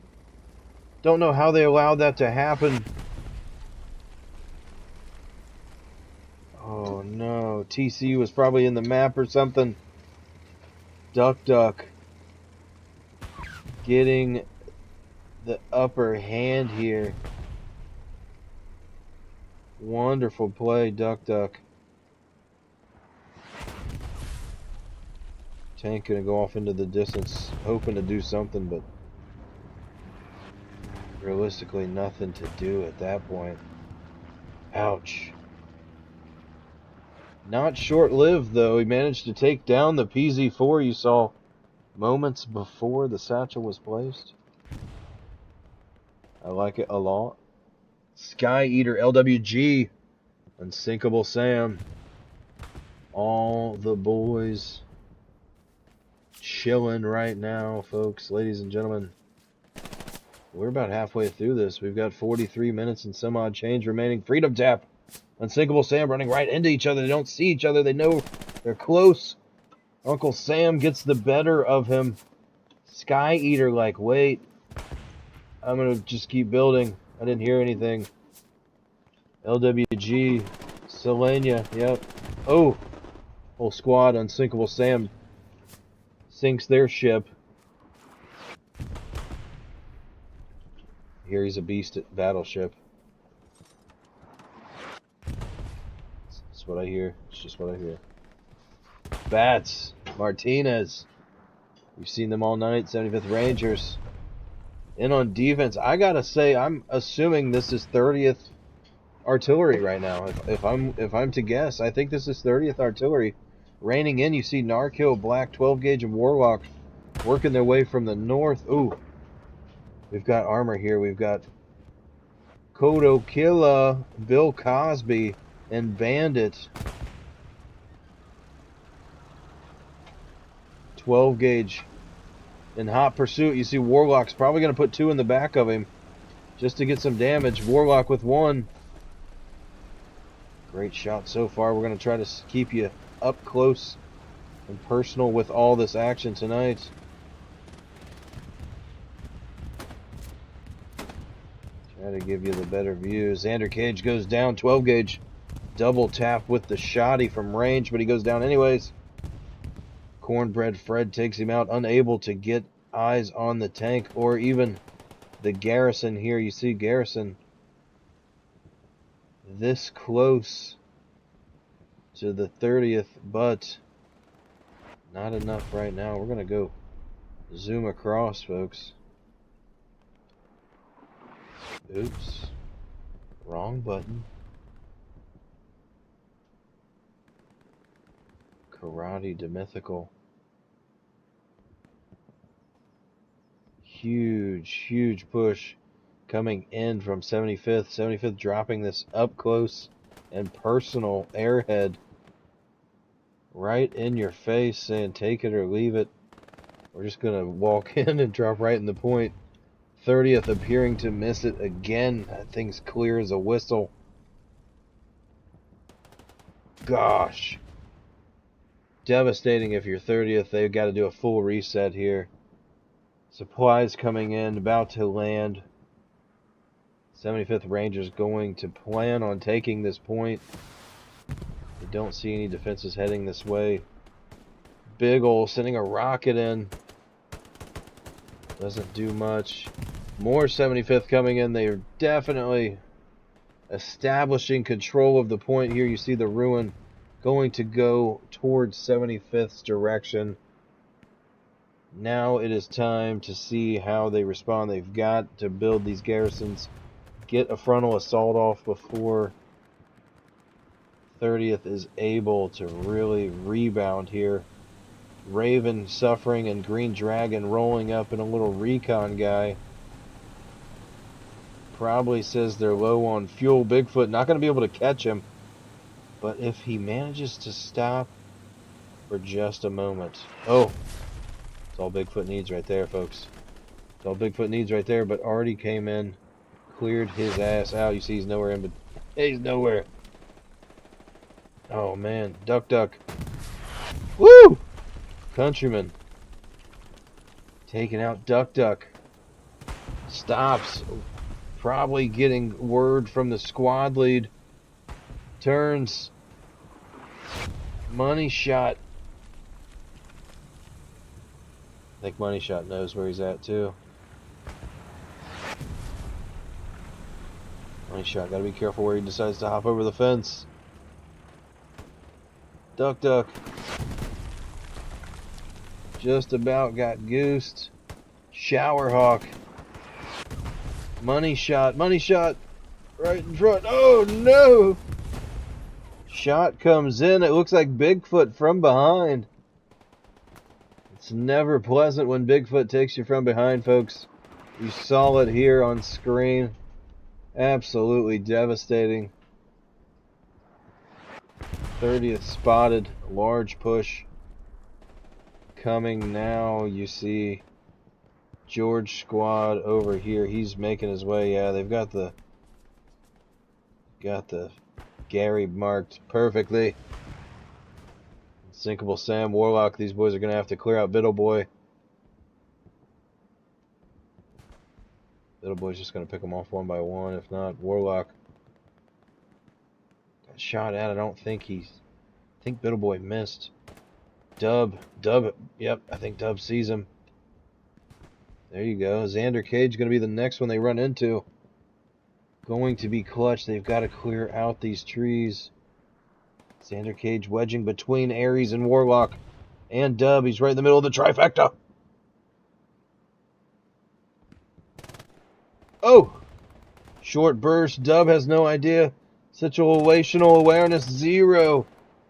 Don't know how they allowed that to happen. Oh no, TC was probably in the map or something. Duck. Getting the upper hand here. Wonderful play, Duck. Tank gonna go off into the distance, hoping to do something, but realistically nothing to do at that point. Ouch. Not short-lived, though. He managed to take down the PZ4 you saw moments before the satchel was placed. I like it a lot. Sky Eater, LWG, Unsinkable Sam. All the boys chilling right now, folks, ladies and gentlemen. We're about halfway through this. We've got 43 minutes and some odd change remaining. Freedom tap. Unsinkable Sam running right into each other. They don't see each other. They know they're close. Uncle Sam gets the better of him. Sky Eater like, wait. I'm going to just keep building. I didn't hear anything. LWG. Selenia. Yep. Oh. Whole squad. Unsinkable Sam sinks their ship. Here he's a beast at battleship. That's what I hear. It's just what I hear. Bats. Martinez. We've seen them all night. 75th Rangers. In on defense. I gotta say, I'm assuming this is 30th artillery right now. If I'm to guess, I think this is 30th Artillery. Raining in, you see Narkill, Black, 12 gauge, and Warlock working their way from the north. Ooh, we've got armor here. We've got Kodo Killa, Bill Cosby, and Bandit. 12 gauge. In hot pursuit, you see Warlock's probably going to put 2 in the back of him just to get some damage. Warlock with 1. Great shot so far. We're going to try to keep you up close and personal with all this action tonight. Try to give you the better view. Xander Cage goes down. 12 gauge. Double tap with the shotty from range, but he goes down anyways. Cornbread Fred takes him out, unable to get eyes on the tank or even the Garrison here. You see Garrison this close to the 30th, but not enough right now. We're going to go zoom across, folks. Oops. Wrong button. Karate to Mythical. Huge push coming in from 75th. 75th dropping this up close and personal airhead right in your face, saying take it or leave it. We're just going to walk in and drop right in the point. 30th appearing to miss it again. That thing's clear as a whistle. Gosh. Devastating if you're 30th. They've got to do a full reset here. Supplies coming in, about to land. 75th Rangers going to plan on taking this point. We don't see any defenses heading this way. Big ol' sending a rocket in. Doesn't do much. More 75th coming in. They are definitely establishing control of the point here. You see the ruin going to go towards 75th's direction. Now it is time to see how they respond. They've got to build these garrisons, get a frontal assault off before 30th is able to really rebound here. Raven suffering and Green Dragon rolling up in a little recon guy. Probably says they're low on fuel. Bigfoot not going to be able to catch him. But if he manages to stop for just a moment. Oh, that's all Bigfoot needs right there, folks. That's all Bigfoot needs right there. But Artie came in, cleared his ass out. You see he's nowhere in, but he's nowhere. Oh, man. Duck, duck. Woo! Countryman. Taking out Duck, duck. Stops. Probably getting word from the squad lead. Turns. Money Shot. I think Money Shot knows where he's at too. Money Shot, gotta be careful where he decides to hop over the fence. Duck, duck. Just about got goosed. Showerhawk. Money Shot. Money Shot. Right in front. Oh no! Shot comes in. It looks like Bigfoot from behind. It's never pleasant when Bigfoot takes you from behind, folks. You saw it here on screen. Absolutely devastating. 30th spotted. Large push coming now. You see George squad over here. He's making his way. Yeah, they've got the Gary marked perfectly. Sinkable Sam, Warlock. These boys are going to have to clear out Biddle Boy. Biddle Boy's just going to pick them off one by one. If not, Warlock got shot at. I think Biddle Boy missed. Dub, yep, I think Dub sees him. There you go. Xander Cage going to be the next one they run into. Going to be clutch. They've got to clear out these trees. Xander Cage wedging between Ares and Warlock. And Dub. He's right in the middle of the trifecta. Oh! Short burst. Dub has no idea Situational awareness 0.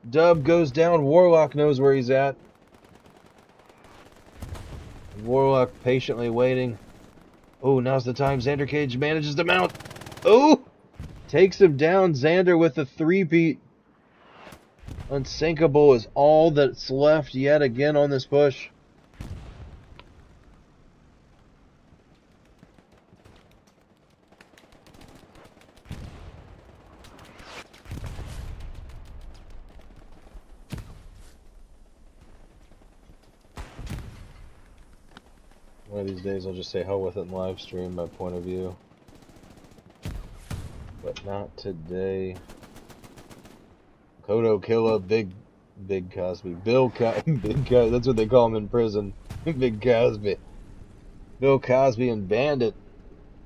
Dub goes down. Warlock knows where he's at. Warlock patiently waiting. Oh, now's the time. Xander Cage manages to mount. Oh! Takes him down. Xander with the 3-beat. Unsinkable is all that's left yet again on this push. One of these days I'll just say hell with it and live stream my point of view. But not today. Kodo Killa, Big Cosby. Big Cosby, that's what they call him in prison. Big Cosby. Bill Cosby and Bandit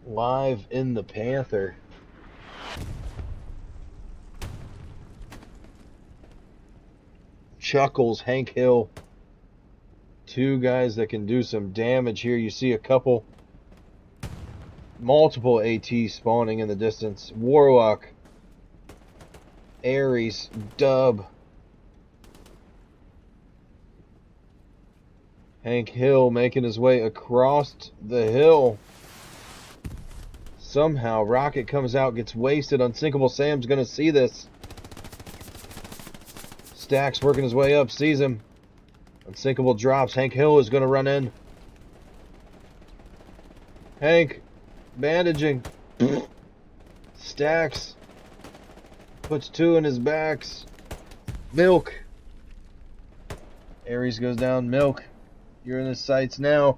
live in the Panther. Chuckles, Hank Hill. Two guys that can do some damage here. You see a couple, multiple AT spawning in the distance. Warlock, Ares, Dub, Hank Hill making his way across the hill. Somehow Rocket comes out, gets wasted. Unsinkable Sam's gonna see this. Stacks working his way up, sees him. Unsinkable drops. Hank Hill is going to run in. Hank bandaging. Stacks puts 2 in his backs. Milk. Ares goes down. Milk, you're in his sights now.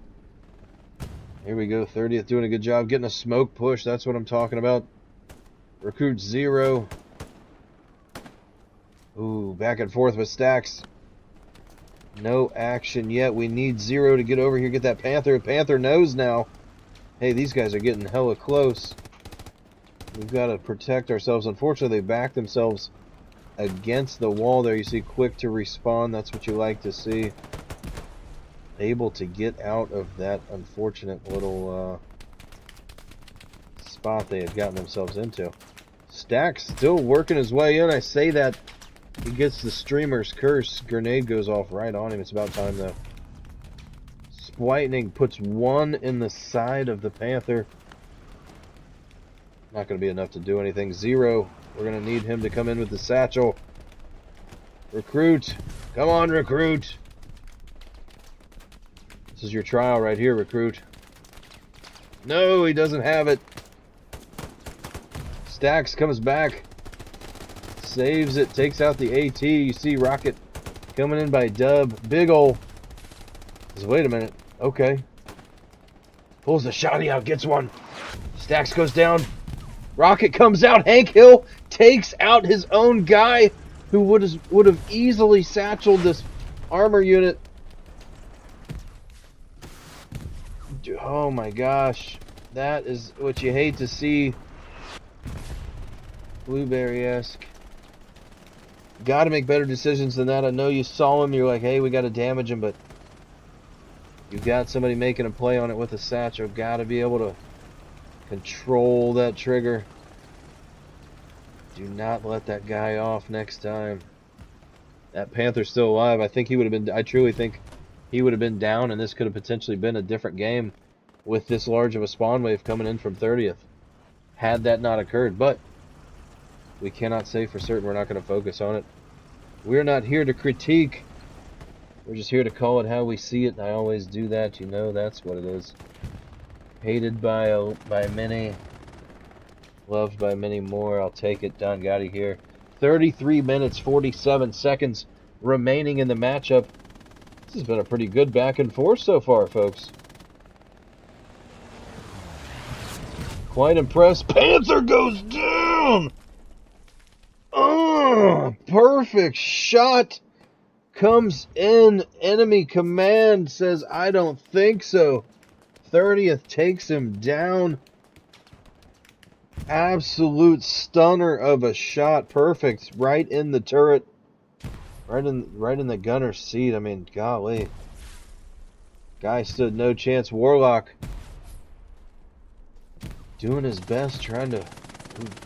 Here we go. 30th doing a good job getting a smoke push. That's what I'm talking about. Recruit 0. Ooh, back and forth with Stacks. No action yet. We need 0 to get over here, get that Panther. Panther knows now. Hey, these guys are getting hella close. We've got to protect ourselves. Unfortunately, they back themselves against the wall there. You see quick to respawn. That's what you like to see. Able to get out of that unfortunate little spot they had gotten themselves into. Stacks still working his way in. I say that. He gets the streamer's curse. Grenade goes off right on him. It's about time though. Lightning puts 1 in the side of the Panther. Not going to be enough to do anything. 0. We're going to need him to come in with the satchel. Recruit. Come on, Recruit. This is your trial right here, Recruit. No, he doesn't have it. Stacks comes back. Saves it, takes out the AT. You see Rocket coming in by Dub. Big ol'. Wait a minute. Okay. Pulls the shotty out, gets one. Stacks goes down. Rocket comes out. Hank Hill takes out his own guy who would have easily satcheled this armor unit. Oh my gosh. That is what you hate to see. Blueberry-esque. Got to make better decisions than that. I know you saw him. You're like, hey, we got to damage him, but you got somebody making a play on it with a satchel. Got to be able to control that trigger. Do not let that guy off next time. That Panther's still alive. I think he would have been. I truly think he would have been down, and this could have potentially been a different game with this large of a spawn wave coming in from 30th. Had that not occurred, but we cannot say for certain. We're not going to focus on it. We're not here to critique. We're just here to call it how we see it. And I always do that. You know that's what it is. Hated by many. Loved by many more. I'll take it. Don Gotti here. 33 minutes, 47 seconds remaining in the matchup. This has been a pretty good back and forth so far, folks. Quite impressed. Panther goes down! Perfect shot comes in. Enemy command says, I don't think so. 30th takes him down. Absolute stunner of a shot. Perfect. Right in the turret. Right in the gunner's seat. I mean, golly. Guy stood no chance. Warlock doing his best, trying to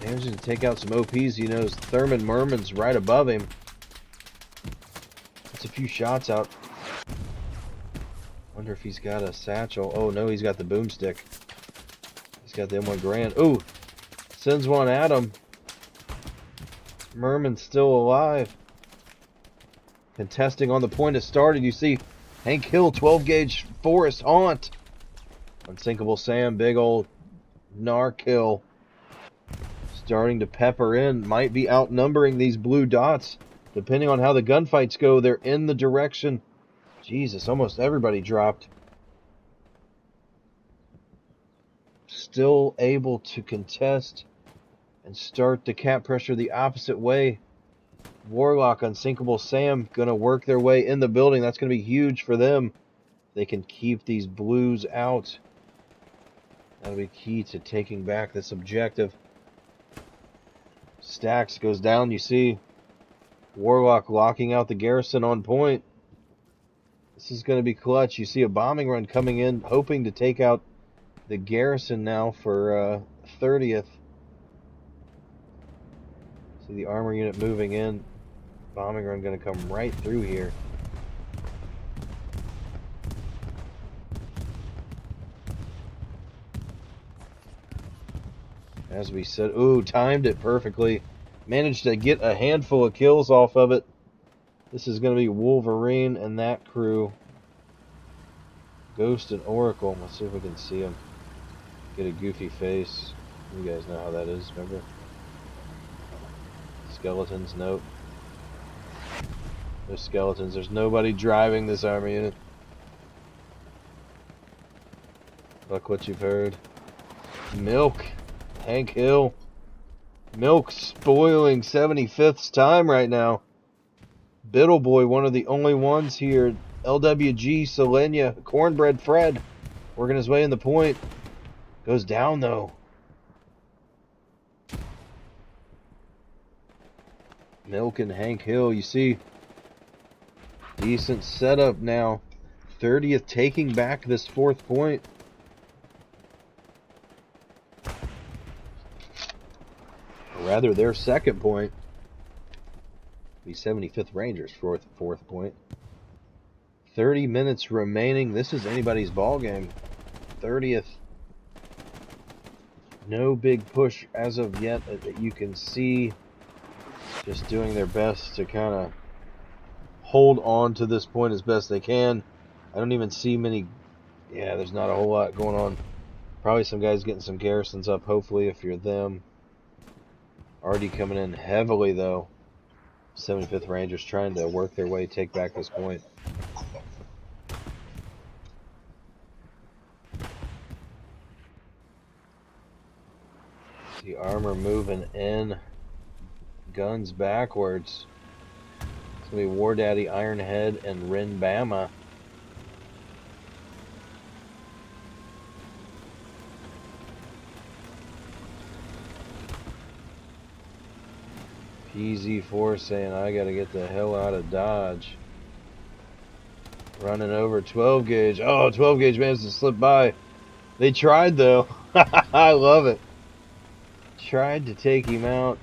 Managing to take out some OPs. He knows Thurman Merman's right above him. It's a few shots out. Wonder if he's got a satchel. Oh no, he's got the boomstick. He's got the M1 Garand. Ooh, sends one at him. Merman's still alive. Contesting on the point has started. You see Hank Hill, 12 gauge Forest Haunt. Unsinkable Sam, big old Narc kill. Starting to pepper in. Might be outnumbering these blue dots. Depending on how the gunfights go, they're in the direction. Jesus, almost everybody dropped. Still able to contest and start the cap pressure the opposite way. Warlock, Unsinkable Sam gonna work their way in the building. That's gonna be huge for them. They can keep these blues out. That'll be key to taking back this objective. Stacks goes down. You see Warlock locking out the garrison on point. This is going to be clutch. You see a bombing run coming in, hoping to take out the garrison now for 30th. See the armor unit moving in. Bombing run going to come right through here. As we said, ooh, timed it perfectly. Managed to get a handful of kills off of it. This is going to be Wolverine and that crew. Ghost and Oracle. Let's see if we can see him. Get a goofy face. You guys know how that is, remember? Skeletons, nope. There's skeletons. There's nobody driving this armor unit. Look what you've heard. Milk. Hank Hill. Milk spoiling 75th's time right now. Biddle Boy, one of the only ones here. LWG, Selenia, Cornbread Fred, working his way in the point. Goes down though. Milk and Hank Hill, you see. Decent setup now. 30th taking back this 4th point. Or rather, their 2nd point. Be 75th Rangers, 4th point. 30 minutes remaining. This is anybody's ball game. 30th. No big push as of yet that you can see. Just doing their best to kind of hold on to this point as best they can. I don't even see many. Yeah, there's not a whole lot going on. Probably some guys getting some garrisons up, hopefully, if you're them. Already coming in heavily, though. 75th Rangers trying to work their way, take back this point. The armor moving in. Guns backwards. It's going to be War Daddy, Ironhead, and Rin Bama. PZ4 saying, I got to get the hell out of Dodge. Running over 12 gauge. Oh, 12 gauge managed to slip by. They tried, though. I love it. Tried to take him out.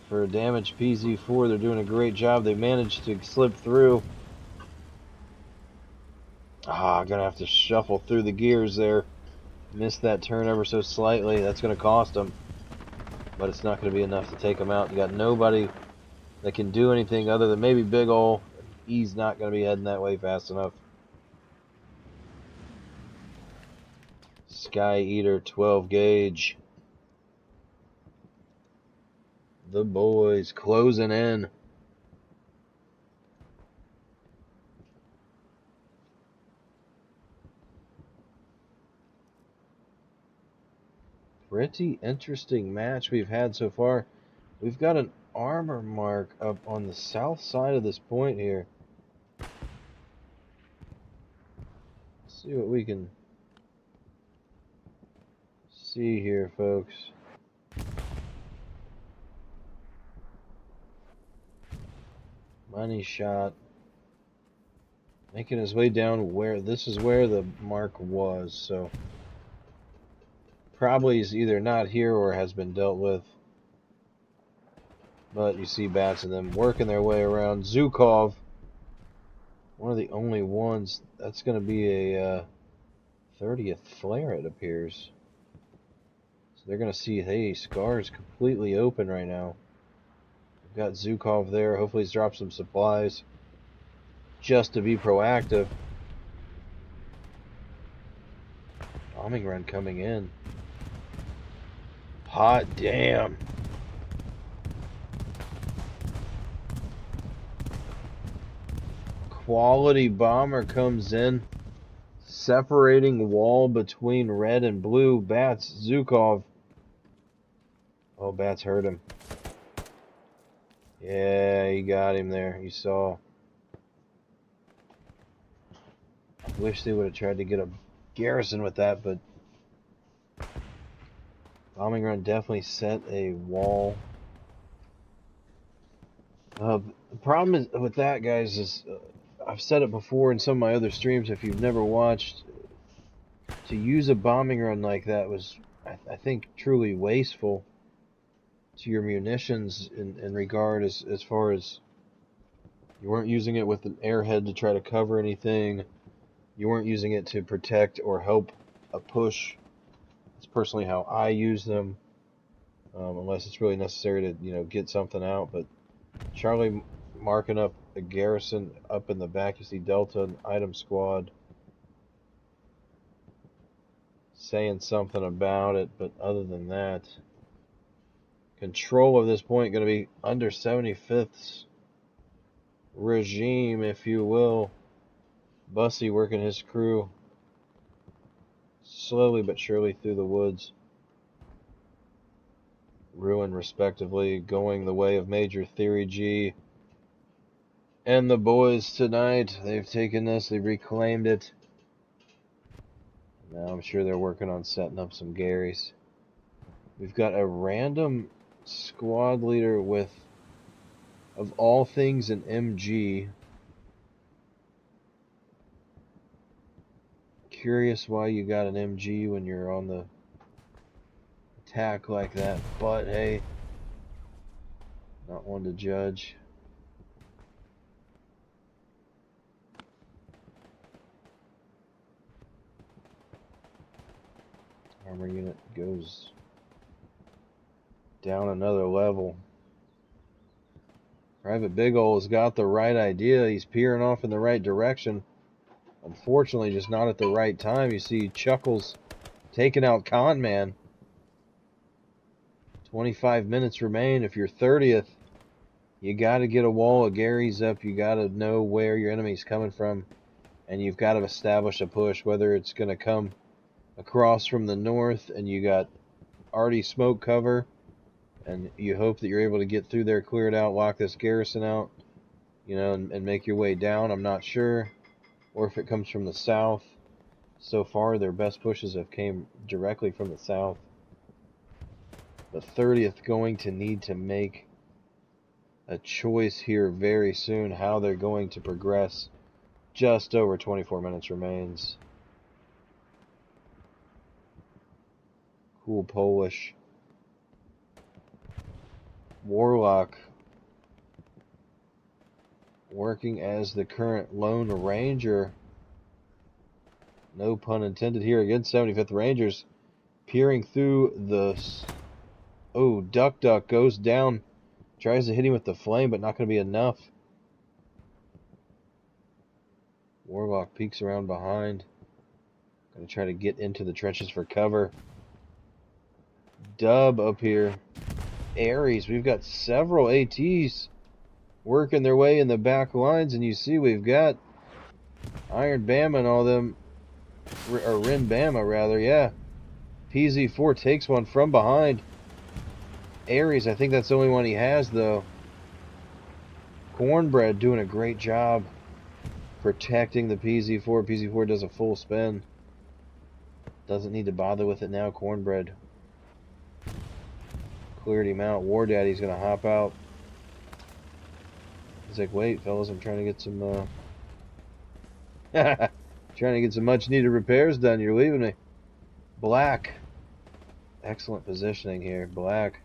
For a damaged PZ4, they're doing a great job. They managed to slip through. I'm going to have to shuffle through the gears there. Missed that turn ever so slightly. That's going to cost them. But it's not going to be enough to take them out. You got nobody that can do anything other than maybe Big Ol'. He's not going to be heading that way fast enough. Sky Eater 12 gauge. The boys closing in. Pretty interesting match we've had so far. We've got an armor mark up on the south side of this point here. Let's see what we can see here, folks. Money shot. Making his way down where this is where the mark was, so Probably is either not here or has been dealt with. But you see bats and them working their way around. Zhukov, one of the only ones. That's going to be a 30th flare, it appears. So they're going to see, hey, Scar's completely open right now. We've got Zhukov there. Hopefully he's dropped some supplies just to be proactive. Bombing run coming in. Hot damn. Quality bomber comes in. Separating wall between red and blue. Bats, Zhukov. Oh, Bats hurt him. Yeah, he got him there. You saw. I wish they would have tried to get a garrison with that, but bombing run definitely set a wall. The problem is with that, guys, is I've said it before in some of my other streams. If you've never watched, to use a bombing run like that was, I think, truly wasteful to your munitions in regard as far as you weren't using it with an airhead to try to cover anything. You weren't using it to protect or help a push. That's personally how I use them, unless it's really necessary to get something out. But Charlie marking up a garrison up in the back. You see Delta and Item Squad saying something about it, but other than that, control of this point going to be under 75th's regime, if you will. Bussy working his crew slowly but surely through the woods. Ruin, respectively, going the way of Major Theory G and the boys tonight. They've taken this, they've reclaimed it. Now I'm sure they're working on setting up some Garys. We've got a random squad leader with, of all things, an MG. Curious why you got an MG when you're on the attack like that, but hey, not one to judge. Armor unit goes down another level. Private Big Ol's got the right idea. He's peering off in the right direction. Unfortunately, just not at the right time. You see Chuckles taking out Conman. 25 minutes remain. If you're 30th, you got to get a wall of Garys up. You got to know where your enemy's coming from. And you've got to establish a push, whether it's going to come across from the north and you got already smoke cover and you hope that you're able to get through there, clear it out, lock this garrison out, and make your way down. I'm not sure. Or if it comes from the south. So far, their best pushes have came directly from the south. The 30th going to need to make a choice here very soon how they're going to progress. Just over 24 minutes remains. Cool Polish. Warlock working as the current Lone Ranger. No pun intended here against 75th Rangers. Peering through the... Oh, Duck goes down. Tries to hit him with the flame, but not going to be enough. Warlock peeks around behind. Going to try to get into the trenches for cover. Dub up here. Ares, we've got several ATs working their way in the back lines, and you see we've got Iron Bama and all them, or Rin Bama rather, yeah. PZ4 takes one from behind. Ares, I think that's the only one he has though. Cornbread doing a great job protecting the PZ4. PZ4 does a full spin. Doesn't need to bother with it now. Cornbread cleared him out. War Daddy's gonna hop out. He's like, wait, fellas, I'm trying to get some trying to get some much needed repairs done. You're leaving me. Black Excellent positioning here. Black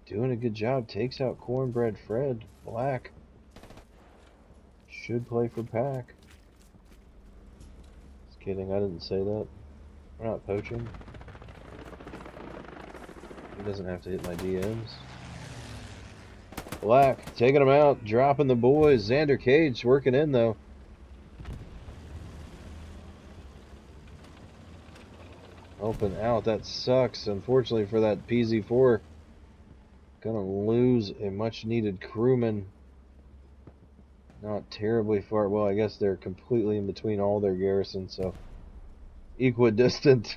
doing a good job. Takes out Cornbread Fred. Black should play for Pack. Just kidding, I didn't say that. We're not poaching. He doesn't have to hit my DMs. Black taking them out, dropping the boys. Xander Cage working in though. Open out, that sucks. Unfortunately for that PZ4. Gonna lose a much needed crewman. Not terribly far. Well, I guess they're completely in between all their garrisons, so equidistant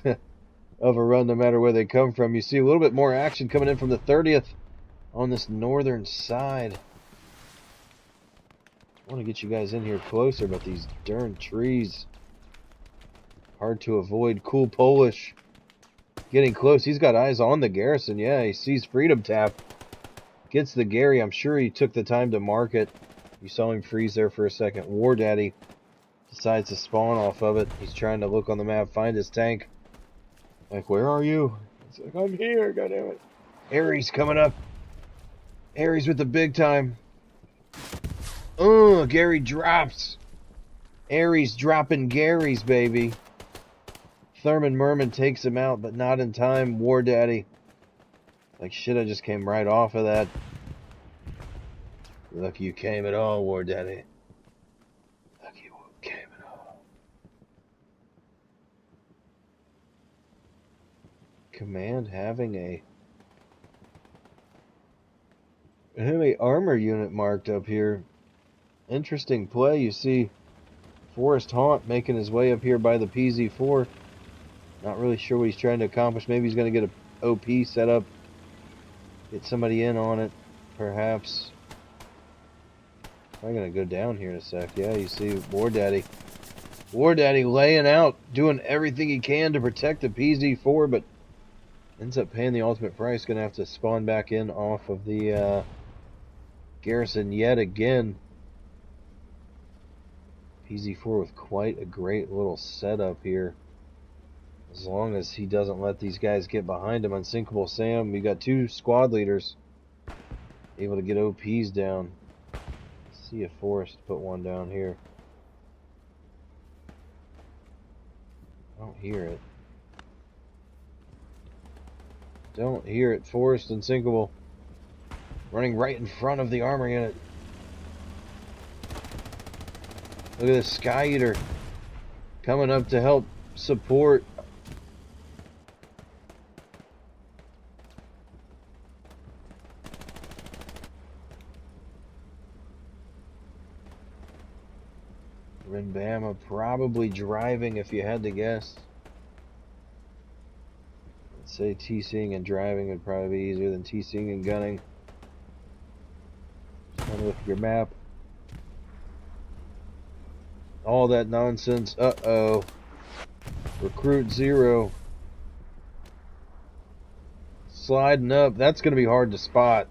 of a run no matter where they come from. You see a little bit more action coming in from the 30th on this northern side. I want to get you guys in here closer, but these darn trees. Hard to avoid. Cool Polish getting close. He's got eyes on the garrison. Yeah, he sees Freedom Tap. Gets the Gary. I'm sure he took the time to mark it. You saw him freeze there for a second. War Daddy decides to spawn off of it. He's trying to look on the map, find his tank. Like, where are you? He's like, I'm here, goddammit. Ares coming up. Ares with the big time. Gary drops. Ares dropping Gary's, baby. Thurman Merman takes him out, but not in time. War Daddy. Like, shit, I just came right off of that. Lucky you came at all, War Daddy. Lucky you came at all. Command having a heavy armor unit marked up here. Interesting play. You see Forest Haunt making his way up here by the PZ4. Not really sure what he's trying to accomplish. Maybe he's going to get a OP set up. Get somebody in on it, perhaps. I'm going to go down here in a sec. Yeah, you see War Daddy. War Daddy laying out, doing everything he can to protect the PZ4, but ends up paying the ultimate price. Going to have to spawn back in off of the garrison yet again. PZ4 with quite a great little setup here. As long as he doesn't let these guys get behind him. Unsinkable Sam, we got two squad leaders able to get OPs down. Let's see if Forrest put one down here. I don't hear it. Don't hear it. Forrest Unsinkable running right in front of the armor unit. Look at this Sky Eater coming up to help support. Bama probably driving if you had to guess. I'd say TCing and driving would probably be easier than TCing and gunning. Just want to look at your map. All that nonsense. Uh-oh. Recruit 0. Sliding up. That's going to be hard to spot.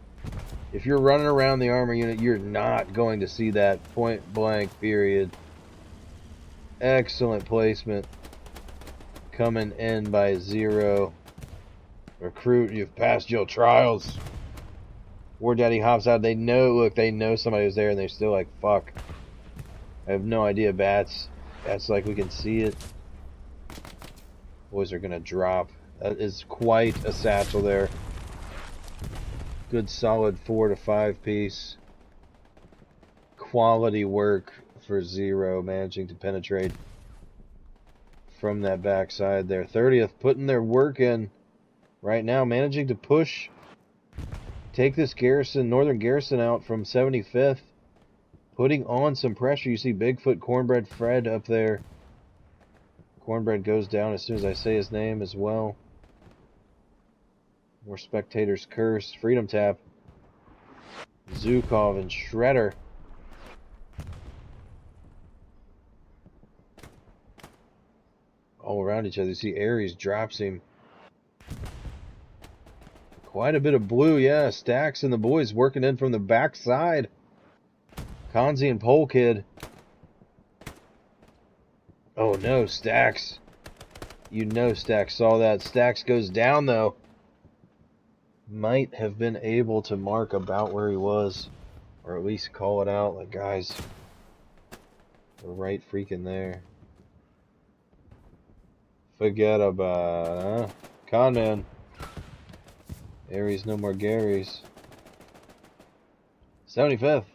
If you're running around the armor unit, you're not going to see that point blank, period. Excellent placement. Coming in by 0. Recruit, you've passed your trials. War Daddy hops out. They know, look, they know somebody was there and they're still like, fuck. I have no idea, Bats. Bats like we can see it. Boys are gonna drop. That is quite a satchel there. Good solid 4 to 5 piece. Quality work for 0, managing to penetrate from that backside there. 30th putting their work in right now, managing to push, take this garrison, northern garrison out from 75th, putting on some pressure. You see Bigfoot Cornbread Fred up there. Cornbread goes down as soon as I say his name as well. More spectators curse. Freedom Tap. Zukov and Shredder. All around each other. You see Ares drops him. Quite a bit of blue, yeah. Stacks and the boys working in from the backside. Kanzi and Pole Kid. Oh no, Stacks. You know Stax saw that. Stax goes down, though. Might have been able to mark about where he was. Or at least call it out. Like, guys, we're right freaking there. Forget about it, huh? Con man. Aries, no more Garys. 75th.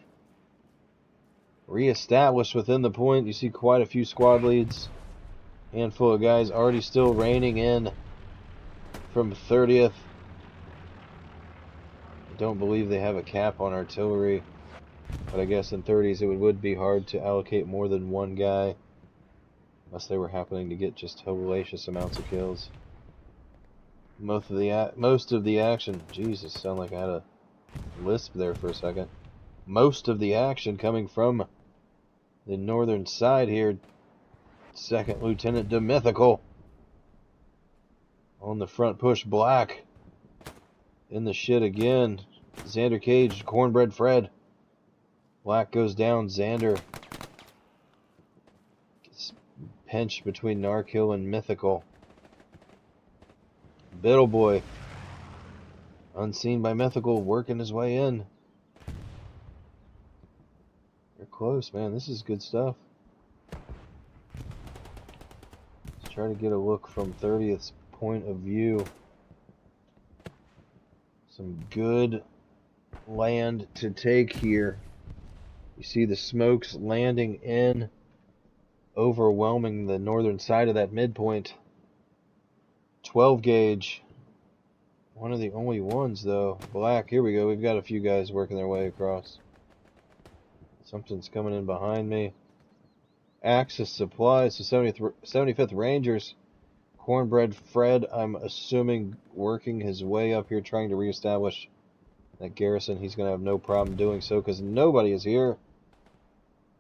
Re-established within the point. You see quite a few squad leads. Handful of guys already still raining in from 30th. I don't believe they have a cap on artillery. But I guess in 30s it would be hard to allocate more than one guy. Unless they were happening to get just hellacious amounts of kills. Most of the action. Jesus, sound like I had a lisp there for a second. Most of the action coming from the northern side here. Second Lieutenant DeMythical on the front push. Black in the shit again. Xander Cage, Cornbread Fred. Black goes down. Xander gets pinched between Narkill and Mythical. Biddle Boy, unseen by Mythical, working his way in. They're close, man. This is good stuff. Let's try to get a look from 30th's point of view. Some good land to take here. You see the smokes landing in, overwhelming the northern side of that midpoint. 12 gauge. One of the only ones, though. Black, here we go. We've got a few guys working their way across. Something's coming in behind me. Axis supplies to 75th Rangers. Cornbread Fred, I'm assuming, working his way up here, trying to reestablish that garrison. He's going to have no problem doing so because nobody is here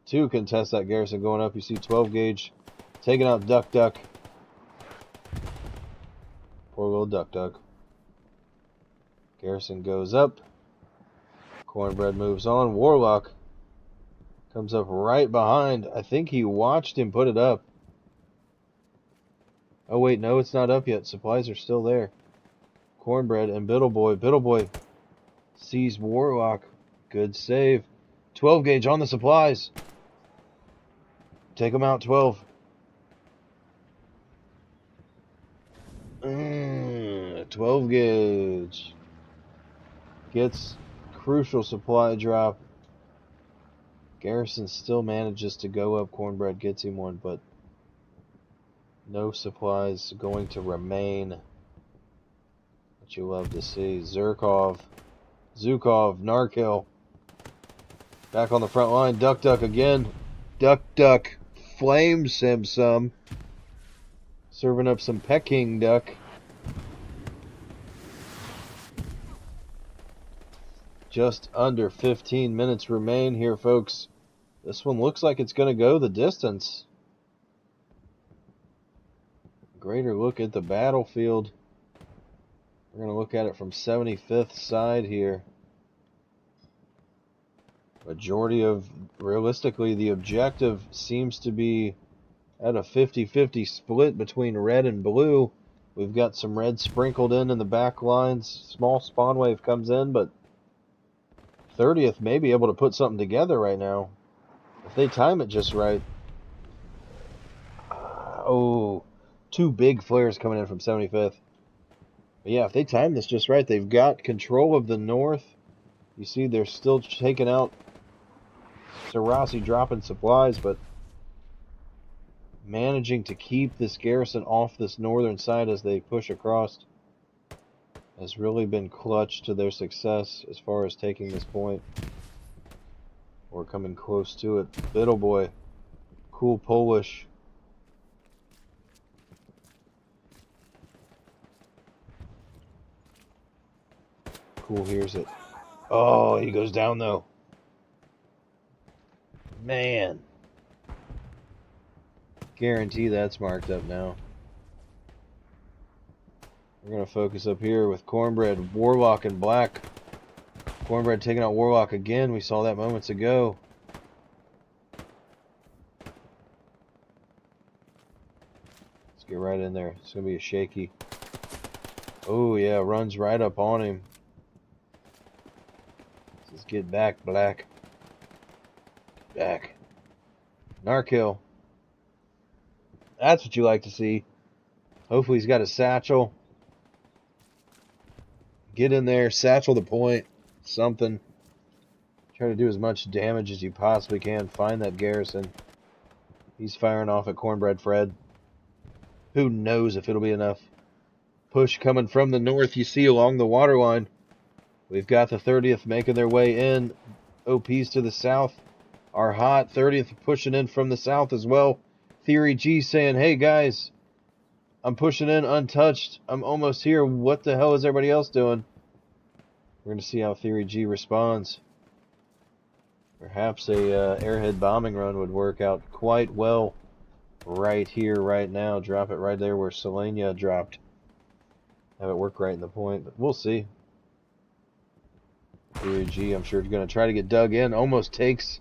to contest that garrison. Going up, you see 12 gauge taking out Duck Duck. Poor little Duck Duck. Garrison goes up. Cornbread moves on. Warlock comes up right behind. I think he watched him put it up. Oh wait, no, it's not up yet. Supplies are still there. Cornbread and Biddle Boy. Biddle Boy sees Warlock. Good save. 12 gauge on the supplies. Take him out, 12. 12 gauge. Gets crucial supply drop. Garrison still manages to go up. Cornbread gets him one, but no supplies going to remain. What you love to see. Zukov, Narkill. Back on the front line. Duck Duck again. Duck Duck flames him some. Serving up some Peking duck. Just under 15 minutes remain here, folks. This one looks like it's going to go the distance. Greater look at the battlefield. We're going to look at it from 75th side here. Majority of, realistically, the objective seems to be at a 50-50 split between red and blue. We've got some red sprinkled in the back lines. Small spawn wave comes in, but 30th may be able to put something together right now. If they time it just right. Oh, two big flares coming in from 75th. But yeah, if they time this just right, they've got control of the north. You see they're still taking out Sarasi, dropping supplies, but managing to keep this garrison off this northern side as they push across has really been clutch to their success as far as taking this point or coming close to it. Biddle Boy, cool Polish. Cool hears it. Oh, he goes down though. Man. Guarantee that's marked up now. We're going to focus up here with Cornbread, Warlock, and Black. Cornbread taking out Warlock again. We saw that moments ago. Let's get right right in there. It's going to be a shaky. Oh, yeah, runs right up on him. Let's get back, Black. Back. Narkill. That's what you like to see. Hopefully he's got a satchel. Get in there, satchel the point. Something. Try to do as much damage as you possibly can. Find that garrison. He's firing off at Cornbread Fred. Who knows if it'll be enough. Push coming from the north, you see along the waterline. We've got the 30th making their way in. OPs to the south are hot. 30th pushing in from the south as well. Theory G saying, hey guys, I'm pushing in untouched. I'm almost here. What the hell is everybody else doing? We're going to see how Theory G responds. Perhaps a airhead bombing run would work out quite well right here, right now. Drop it right there where Selenia dropped. Have it work right in the point, but we'll see. Theory G, I'm sure, is going to try to get dug in. Almost takes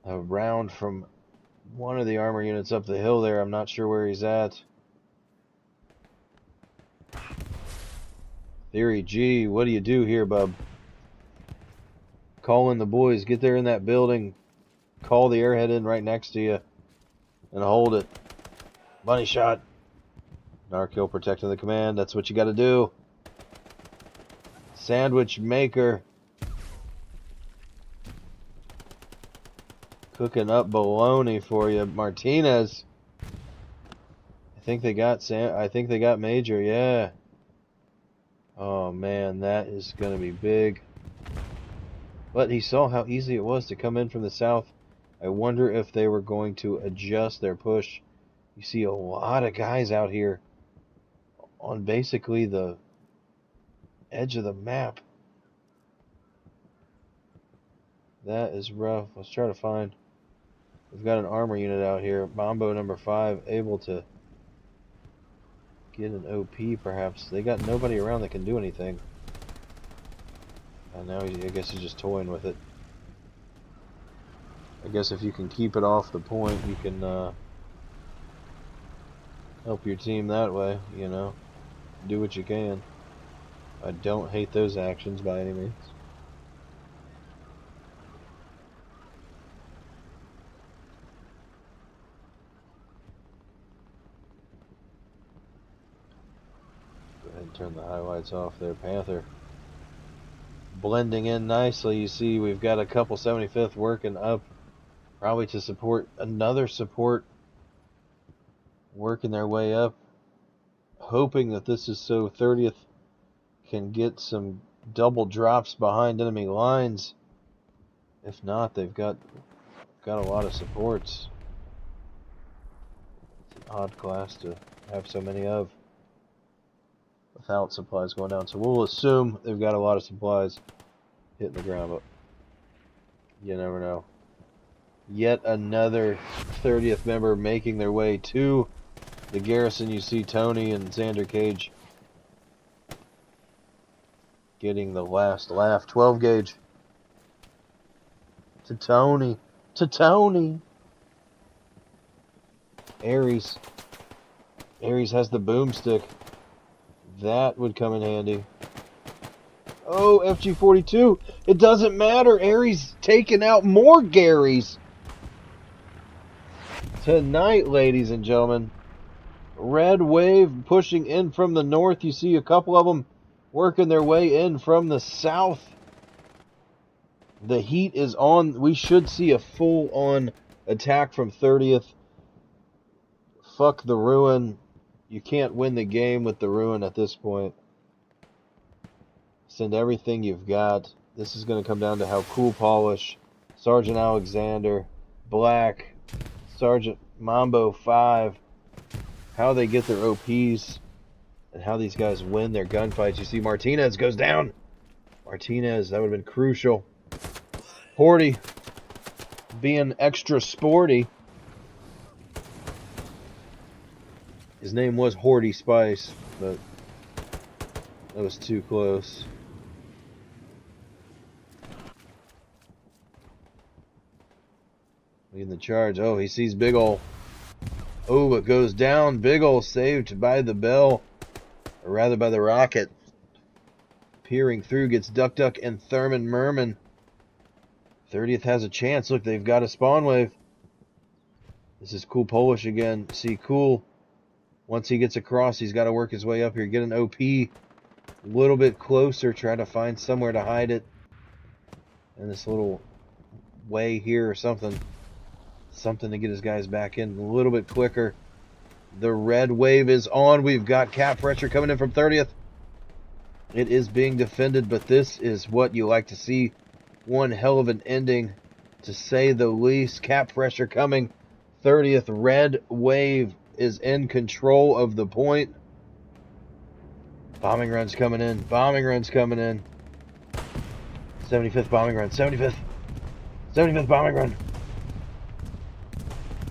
a round from one of the armor units up the hill there. I'm not sure where he's at. Theory G, what do you do here, bub? Call in the boys. Get there in that building. Call the airhead in right next to you. And hold it. Bunny shot. Narkill protecting the command. That's what you got to do. Sandwich maker. Cooking up bologna for you. Martinez. I think they got Major, yeah. Oh man, that is going to be big. But he saw how easy it was to come in from the south. I wonder if they were going to adjust their push. You see a lot of guys out here on basically the edge of the map. That is rough. Let's try to find. We've got an armor unit out here. Mambo number 5 able to get an OP perhaps. They got nobody around that can do anything. And now I guess he's just toying with it. I guess if you can keep it off the point, you can help your team that way, you know. Do what you can. I don't hate those actions by any means. Go ahead and turn the highlights off there, Panther. Blending in nicely. You see we've got a couple 75th working up, probably to support another support, working their way up, hoping that this is so 30th can get some double drops behind enemy lines. If not, they've got a lot of supports. It's an odd class to have so many of without supplies going down. So we'll assume they've got a lot of supplies hitting the ground, but you never know. Yet another 30th member making their way to the garrison. You see Tony and Xander Cage getting the last laugh. 12 gauge to Tony. To Tony. Ares. Ares has the boomstick. That would come in handy. Oh, FG-42. It doesn't matter. Ares taking out more Garys. Tonight, ladies and gentlemen. Red wave pushing in from the north. You see a couple of them working their way in from the south. The heat is on. We should see a full-on attack from 30th. Fuck the Ruin. You can't win the game with the Ruin at this point. Send everything you've got. This is going to come down to how Cool Polish, Sergeant Alexander, Black, Sergeant Mambo 5, how they get their OPs, and how these guys win their gunfights. You see Martinez goes down. Martinez, that would have been crucial. Horty being extra sporty. His name was Horty Spice, but that was too close. Leading the charge. Oh, he sees big ol' Oh, it goes down. Big ol' saved by the bell. Or rather by the rocket. Peering through gets Duck Duck and Thurman Merman. 30th has a chance. Look, they've got a spawn wave. This is Cool Polish again. See, Cool, once he gets across, he's got to work his way up here. Get an OP a little bit closer. Try to find somewhere to hide it. In this little way here or something. Something to get his guys back in a little bit quicker. The red wave is on. We've got cap pressure coming in from 30th. It is being defended, but this is what you like to see. One hell of an ending, to say the least. Cap pressure coming. 30th red wave is in control of the point. Bombing runs coming in. Bombing runs coming in. 75th bombing run. 75th. 75th bombing run.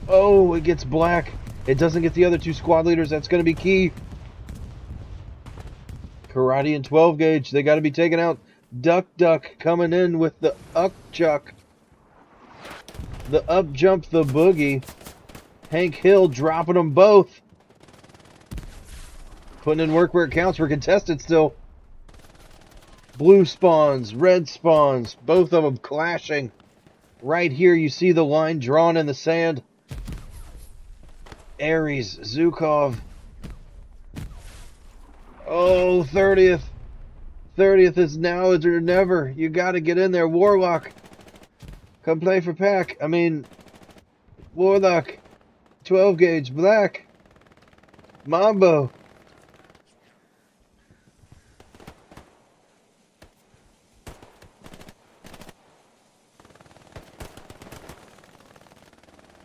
Oh, it gets black. It doesn't get the other two squad leaders. That's going to be key. Karate and 12 gauge. They got to be taken out. Duck Duck coming in with the up chuck. The up jump, the boogie. Hank Hill dropping them both. Putting in work where it counts. We're contested still. Blue spawns, red spawns. Both of them clashing. Right here you see the line drawn in the sand. Ares, Zukov. Oh, 30th. 30th is now or never. You got to get in there. Warlock. Come play for Pack. I mean, Warlock. 12 gauge. Black. Mambo.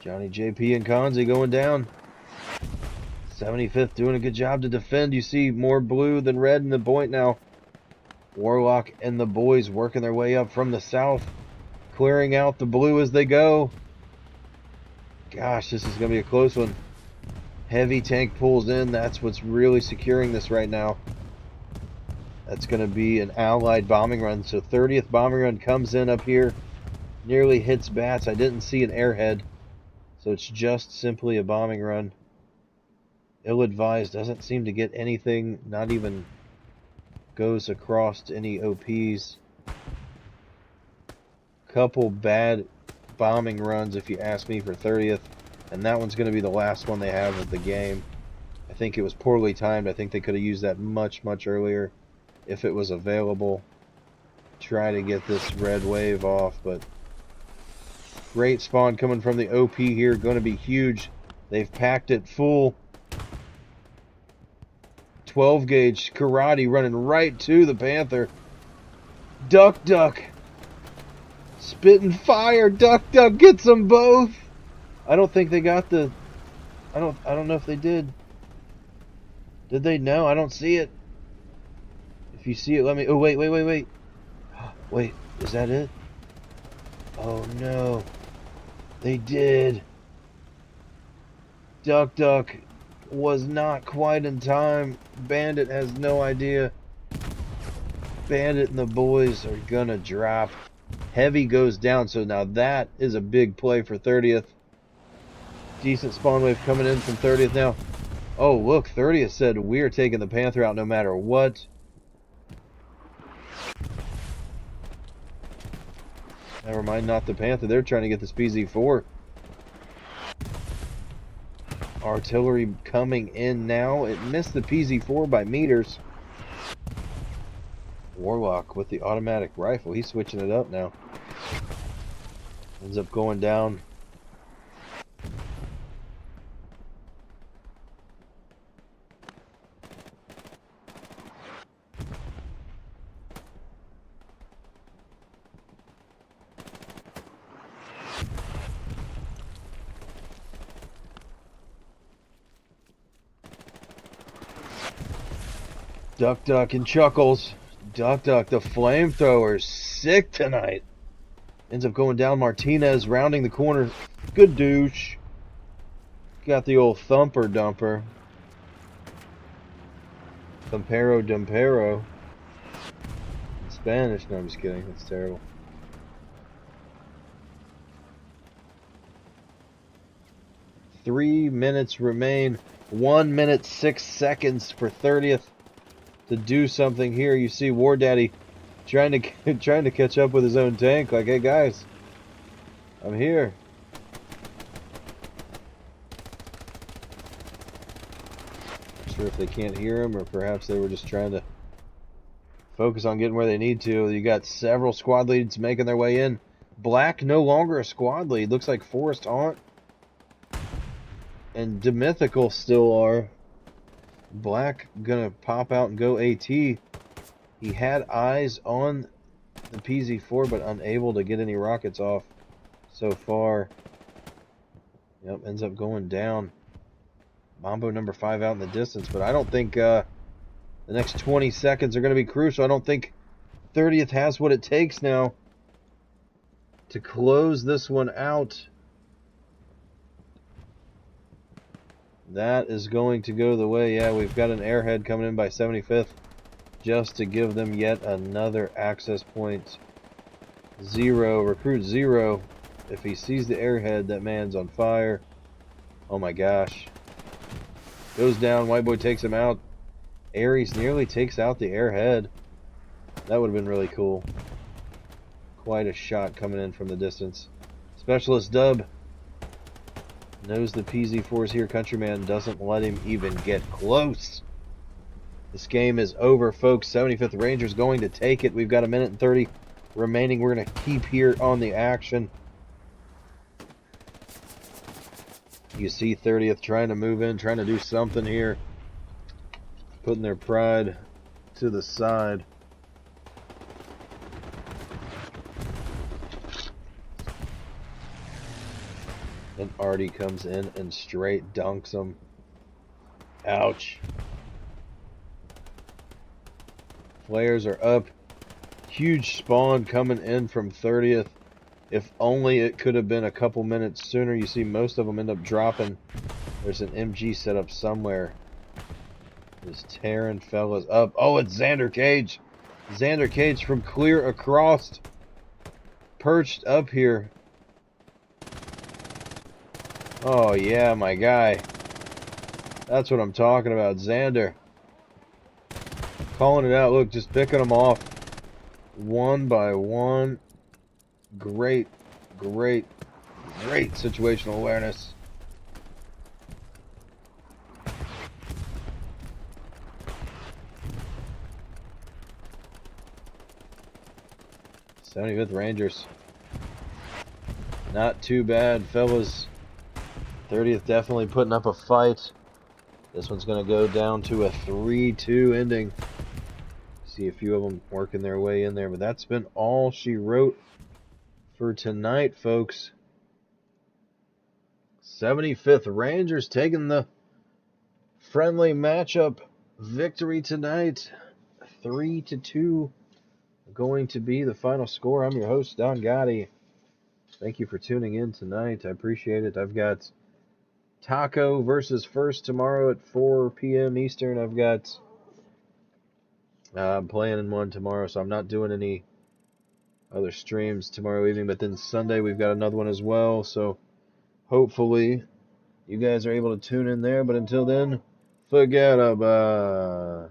Johnny JP and Konzi going down. 75th doing a good job to defend. You see more blue than red in the point now. Warlock and the boys working their way up from the south. Clearing out the blue as they go. Gosh, this is going to be a close one. Heavy tank pulls in. That's what's really securing this right now. That's going to be an allied bombing run. So 30th bombing run comes in up here. Nearly hits bats. I didn't see an airhead. So it's just simply a bombing run. Ill-advised, doesn't seem to get anything, not even goes across to any OPs. Couple bad bombing runs, if you ask me, for 30th. And that one's going to be the last one they have of the game. I think it was poorly timed. I think they could have used that much, much earlier if it was available. Try to get this red wave off, but great spawn coming from the OP here. Going to be huge. They've packed it full. 12 gauge Karate running right to the Panther. Duck Duck. Spitting fire. Duck Duck gets them both. I don't think they got the... I don't know if they did. Did they? No, I don't see it. If you see it, let me... Oh, wait. Wait, is that it? Oh, no. They did. Duck Duck was not quite in time. Bandit has no idea. Bandit and the boys are gonna drop. Heavy goes down, so now that is a big play for 30th. Decent spawn wave coming in from 30th now. Oh, look, 30th said we're taking the Panther out no matter what. Never mind, not the Panther. They're trying to get this PZ4. Artillery coming in now. It missed the PZ4 by meters. Warlock with the automatic rifle. He's switching it up now. Ends up going down. Duck Duck and Chuckles. Duck Duck, the flamethrower's sick tonight. Ends up going down. Martinez rounding the corner. Good douche. Got the old thumper dumper. Thumpero dumpero. In Spanish. No, I'm just kidding. That's terrible. 3 minutes remain. 1 minute 6 seconds for 30th to do something here. You see War Daddy trying to catch up with his own tank. Like, hey guys, I'm here. Not sure if they can't hear him, or perhaps they were just trying to focus on getting where they need to. You got several squad leads making their way in. Black no longer a squad lead. Looks like Forest Haunt and Demythical still are. Black gonna pop out and go AT. He had eyes on the PZ4, but unable to get any rockets off so far. Yep, ends up going down. Mambo number 5 out in the distance, but I don't think the next 20 seconds are going to be crucial. I don't think 30th has what it takes now to close this one out. That is going to go the way. Yeah, we've got an airhead coming in by 75th just to give them yet another access point. 0, recruit 0. If he sees the airhead, that man's on fire. Oh my gosh. Goes down, White Boy takes him out. Ares nearly takes out the airhead. That would have been really cool. Quite a shot coming in from the distance. Specialist Dub knows the PZ4 is here. Countryman doesn't let him even get close. This game is over, folks. 75th Rangers going to take it. We've got 1 minute and 30 remaining. We're going to keep here on the action. You see 30th trying to move in, trying to do something here. Putting their pride to the side. And Artie comes in and straight dunks him. Ouch. Flares are up. Huge spawn coming in from 30th. If only it could have been a couple minutes sooner. You see most of them end up dropping. There's an MG set up somewhere. Just tearing fellas up. Oh, it's Xander Cage. Xander Cage from clear across. Perched up here. Oh, yeah, my guy. That's what I'm talking about. Xander. Calling it out. Look, just picking them off. One by one. Great situational awareness. '75th Rangers. Not too bad, fellas. 30th definitely putting up a fight. This one's going to go down to a 3-2 ending. See a few of them working their way in there, but that's been all she wrote for tonight, folks. 75th Rangers taking the friendly matchup victory tonight. 3-2 going to be the final score. I'm your host, Don Gotti. Thank you for tuning in tonight. I appreciate it. I've got Taco versus First tomorrow at 4 p.m. Eastern. I've got I'm playing in one tomorrow, so I'm not doing any other streams tomorrow evening. But then Sunday we've got another one as well. So hopefully you guys are able to tune in there. But until then, forget about